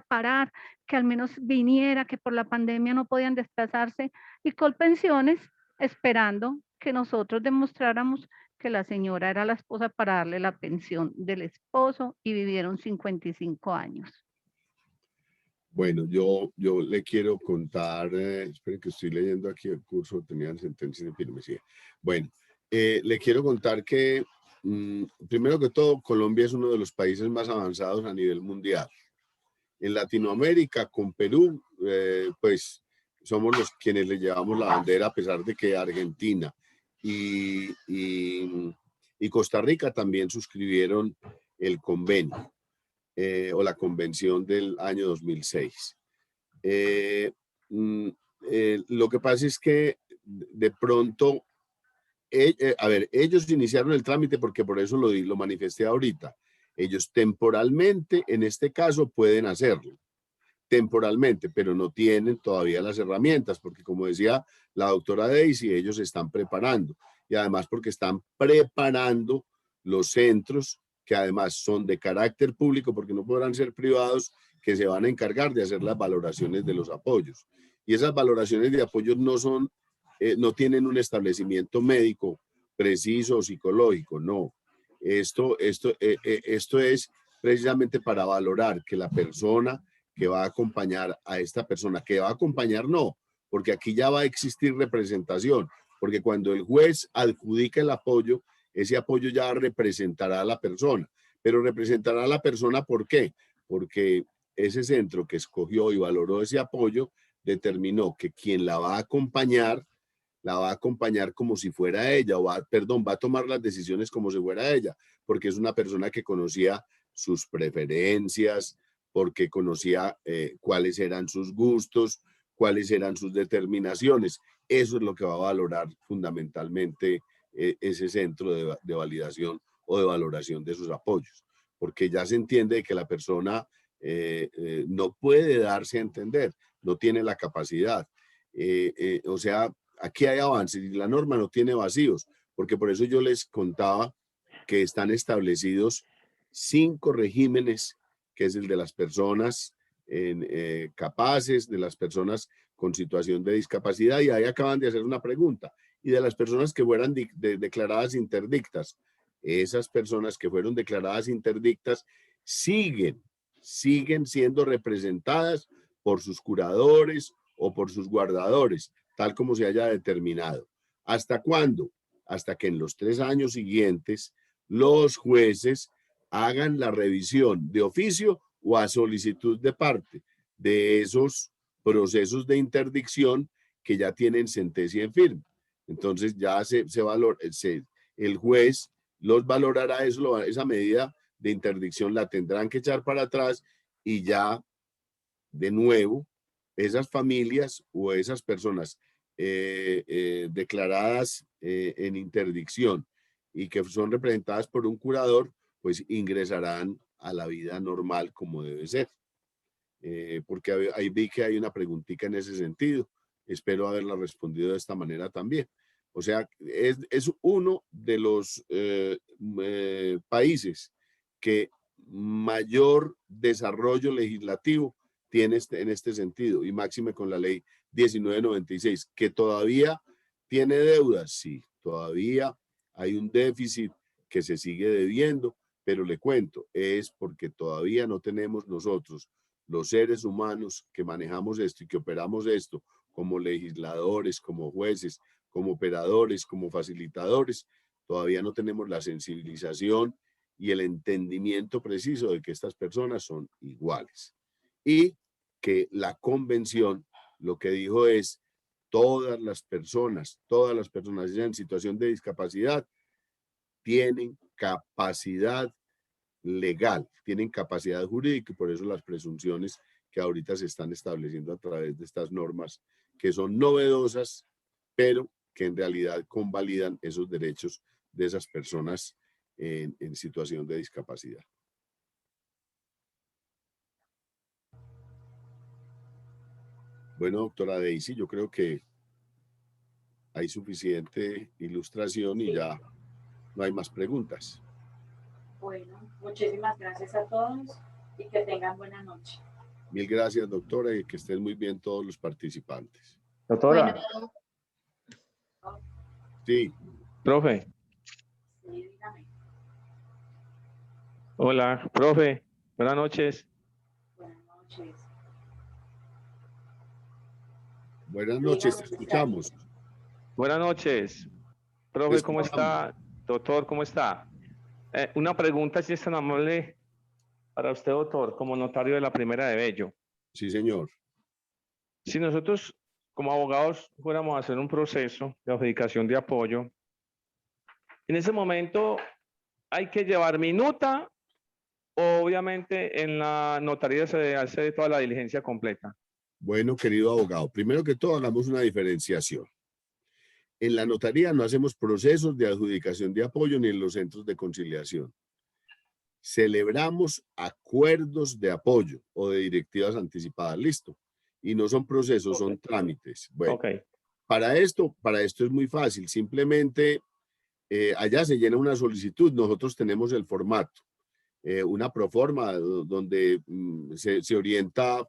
parar, que al menos viniera, que por la pandemia no podían desplazarse, y Colpensiones esperando que nosotros demostráramos que la señora era la esposa para darle la pensión del esposo y vivieron 55 años. Bueno, yo le quiero contar, esperen que estoy leyendo aquí el curso, tenían sentencias de firmeza. Bueno, le quiero contar que, primero que todo, Colombia es uno de los países más avanzados a nivel mundial. En Latinoamérica, con Perú, pues somos los quienes le llevamos la bandera, a pesar de que Argentina y Costa Rica también suscribieron el convenio o la convención del año 2006. Lo que pasa es que de pronto, a ver, ellos iniciaron el trámite porque por eso lo manifesté ahorita. Ellos temporalmente, en este caso, pueden hacerlo temporalmente, pero no tienen todavía las herramientas, porque como decía la doctora Daisy, ellos se están preparando, y además porque están preparando los centros que además son de carácter público, porque no podrán ser privados, que se van a encargar de hacer las valoraciones de los apoyos. Y esas valoraciones de apoyos no tienen un establecimiento médico preciso o psicológico, no. Esto es precisamente para valorar que la persona que va a acompañar a esta persona, que va a acompañar no, porque aquí ya va a existir representación, porque cuando el juez adjudica el apoyo, ese apoyo ya representará a la persona, pero representará a la persona, ¿por qué? Porque ese centro que escogió y valoró ese apoyo determinó que quien la va a acompañar como si fuera ella, va a tomar las decisiones como si fuera ella, porque es una persona que conocía sus preferencias, porque conocía cuáles eran sus gustos, cuáles eran sus determinaciones. Eso es lo que va a valorar fundamentalmente ese centro de validación o de valoración de sus apoyos. porque ya se entiende que la persona no puede darse a entender, no tiene la capacidad. O sea, aquí hay avances y la norma no tiene vacíos, porque por eso yo les contaba que están establecidos 5 regímenes, que es el de las personas capaces, de las personas con situación de discapacidad, y ahí acaban de hacer una pregunta, y de las personas que fueran declaradas interdictas. Esas personas que fueron declaradas interdictas siguen siendo representadas por sus curadores o por sus guardadores, tal como se haya determinado. ¿Hasta cuándo? Hasta que en los 3 años siguientes los jueces hagan la revisión de oficio o a solicitud de parte de esos procesos de interdicción que ya tienen sentencia en firme. Entonces ya el juez los valorará, esa medida de interdicción la tendrán que echar para atrás y ya de nuevo esas familias o esas personas declaradas en interdicción y que son representadas por un curador, pues ingresarán a la vida normal como debe ser. Porque ahí vi que hay una preguntita en ese sentido. Espero haberla respondido de esta manera también. O sea, es uno de los países que mayor desarrollo legislativo tiene en este sentido, y máxime con la ley 1996, que todavía tiene deudas, sí, todavía hay un déficit que se sigue debiendo, pero le cuento, es porque todavía no tenemos nosotros, los seres humanos que manejamos esto y que operamos esto, como legisladores, como jueces, como operadores, como facilitadores, todavía no tenemos la sensibilización y el entendimiento preciso de que estas personas son iguales. Y que la convención lo que dijo es todas las personas ya en situación de discapacidad tienen capacidad legal, tienen capacidad jurídica, y por eso las presunciones que ahorita se están estableciendo a través de estas normas que son novedosas, pero que en realidad convalidan esos derechos de esas personas en situación de discapacidad. Bueno, doctora Daisy, yo creo que hay suficiente ilustración y ya no hay más preguntas. Bueno, muchísimas gracias a todos y que tengan buena noche. Mil gracias, doctora, y que estén muy bien todos los participantes. Doctora. Bueno, Sí. Profe. Sí, dígame. Hola, profe. Buenas noches. Buenas noches. Buenas noches, te escuchamos. Buenas noches. Profe, ¿cómo está? Doctor, ¿cómo está? Una pregunta, si es tan amable, para usted, doctor, como notario de la Primera de Bello. Sí, señor. Si nosotros, como abogados, fuéramos a hacer un proceso de adjudicación de apoyo, en ese momento hay que llevar minuta, o obviamente en la notaría se hace toda la diligencia completa. Bueno, querido abogado, primero que todo hagamos una diferenciación. En la notaría no hacemos procesos de adjudicación de apoyo ni en los centros de conciliación. Celebramos acuerdos de apoyo o de directivas anticipadas, listo. Y no son procesos, son trámites. Bueno, para esto es muy fácil. Simplemente allá se llena una solicitud. Nosotros tenemos el formato, una proforma donde se orienta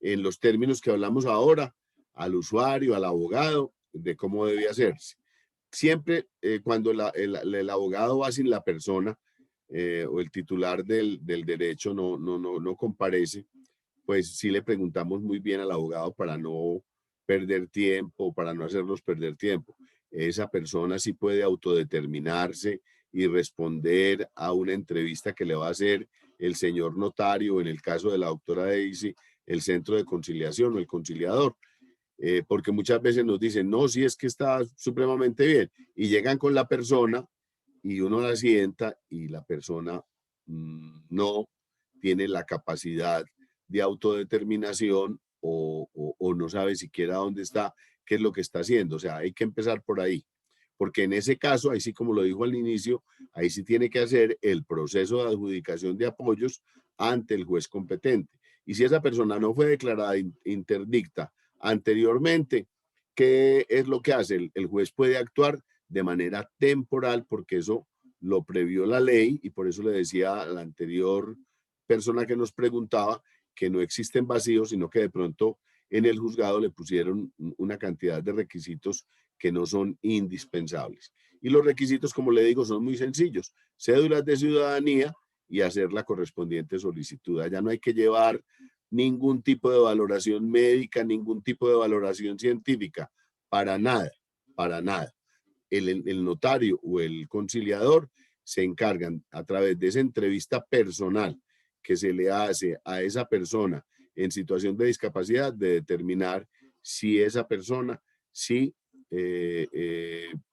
en los términos que hablamos ahora al usuario, al abogado, de cómo debe hacerse. Siempre cuando el abogado va sin la persona o el titular del derecho no comparece, pues sí le preguntamos muy bien al abogado para no perder tiempo, para no hacerlos perder tiempo. Esa persona sí puede autodeterminarse y responder a una entrevista que le va a hacer el señor notario, en el caso de la doctora Daisy, el centro de conciliación o el conciliador. Porque muchas veces nos dicen, no, sí es que está supremamente bien, y llegan con la persona y uno la sienta y la persona no tiene la capacidad de autodeterminación o no sabe siquiera dónde está, qué es lo que está haciendo. O sea, hay que empezar por ahí. porque en ese caso, ahí sí, como lo dijo al inicio, ahí sí tiene que hacer el proceso de adjudicación de apoyos ante el juez competente. Y si esa persona no fue declarada interdicta anteriormente, ¿qué es lo que hace? El juez puede actuar de manera temporal, porque eso lo previó la ley, y por eso le decía a la anterior persona que nos preguntaba que no existen vacíos, sino que de pronto en el juzgado le pusieron una cantidad de requisitos que no son indispensables. Y los requisitos, como le digo, son muy sencillos: cédulas de ciudadanía y hacer la correspondiente solicitud. Allá no hay que llevar ningún tipo de valoración médica, ningún tipo de valoración científica, para nada, para nada. El notario o el conciliador se encargan, a través de esa entrevista personal que se le hace a esa persona en situación de discapacidad, de determinar si esa persona sí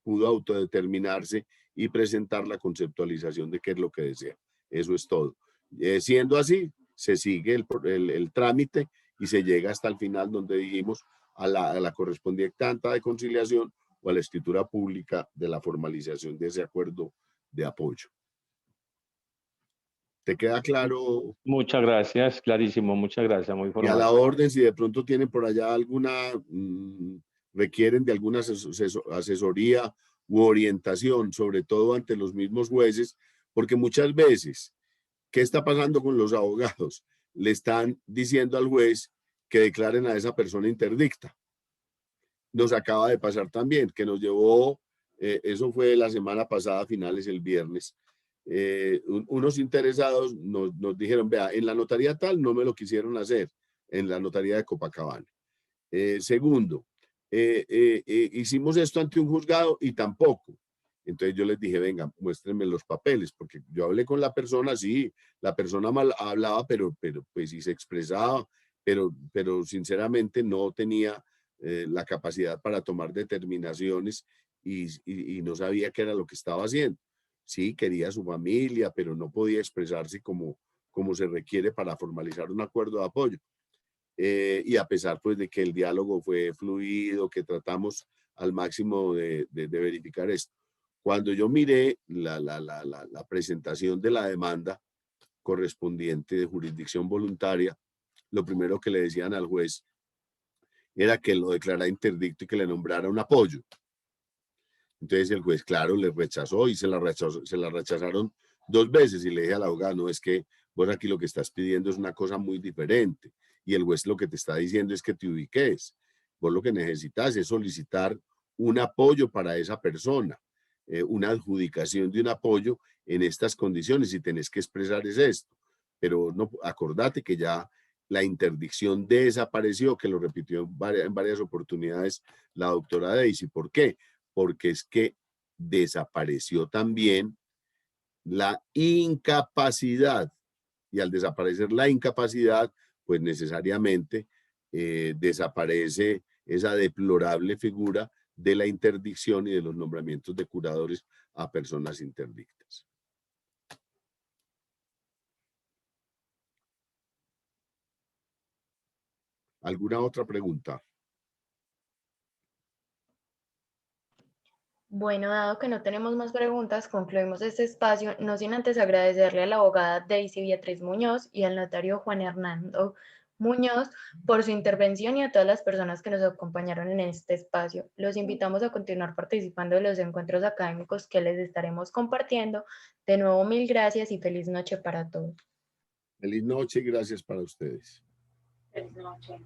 pudo autodeterminarse y presentar la conceptualización de qué es lo que desea. Eso es todo. Siendo así, se sigue el trámite y se llega hasta el final, donde dijimos a la correspondiente acta de conciliación o a la escritura pública de la formalización de ese acuerdo de apoyo. ¿Te queda claro? Muchas gracias, clarísimo, muchas gracias, muy Y a formal. la orden, si de pronto tienen por allá alguna, requieren de alguna asesoría u orientación, sobre todo ante los mismos jueces, porque muchas veces, ¿qué está pasando con los abogados? Le están diciendo al juez que declaren a esa persona interdicta. Nos acaba de pasar también, que nos llevó, eso fue la semana pasada, finales el viernes, unos interesados nos dijeron: vea, en la notaría tal no me lo quisieron hacer, en la notaría de Copacabana. Segundo, hicimos esto ante un juzgado y tampoco. Entonces yo les dije: venga, muéstrenme los papeles, porque yo hablé con la persona, sí, la persona mal hablaba, pero pues sí se expresaba, pero sinceramente no tenía la capacidad para tomar determinaciones, y no sabía qué era lo que estaba haciendo. Sí, quería a su familia, pero no podía expresarse como se requiere para formalizar un acuerdo de apoyo. Y a pesar pues de que el diálogo fue fluido, que tratamos al máximo de verificar esto. Cuando yo miré la presentación de la demanda correspondiente de jurisdicción voluntaria, lo primero que le decían al juez era que lo declarara interdicto y que le nombrara un apoyo. Entonces el juez, claro, le rechazó, y se la rechazaron 2 veces, y le dije al abogado: no, es que vos aquí lo que estás pidiendo es una cosa muy diferente, y el juez lo que te está diciendo es que te ubiques. Vos lo que necesitas es solicitar un apoyo para esa persona, una adjudicación de un apoyo en estas condiciones, y tenés que expresar es esto. Pero no, acordate que ya la interdicción desapareció, que lo repitió en varias oportunidades la doctora Daisy. ¿Por qué? Porque es que desapareció también la incapacidad, y al desaparecer la incapacidad, pues necesariamente desaparece esa deplorable figura de la interdicción y de los nombramientos de curadores a personas interdictas. ¿Alguna otra pregunta? Bueno, dado que no tenemos más preguntas, concluimos este espacio, no sin antes agradecerle a la abogada Daisy Beatriz Muñoz y al notario Juan Hernando Muñoz por su intervención, y a todas las personas que nos acompañaron en este espacio. Los invitamos a continuar participando de los encuentros académicos que les estaremos compartiendo. De nuevo, mil gracias y feliz noche para todos. Feliz noche y gracias para ustedes. Feliz noche.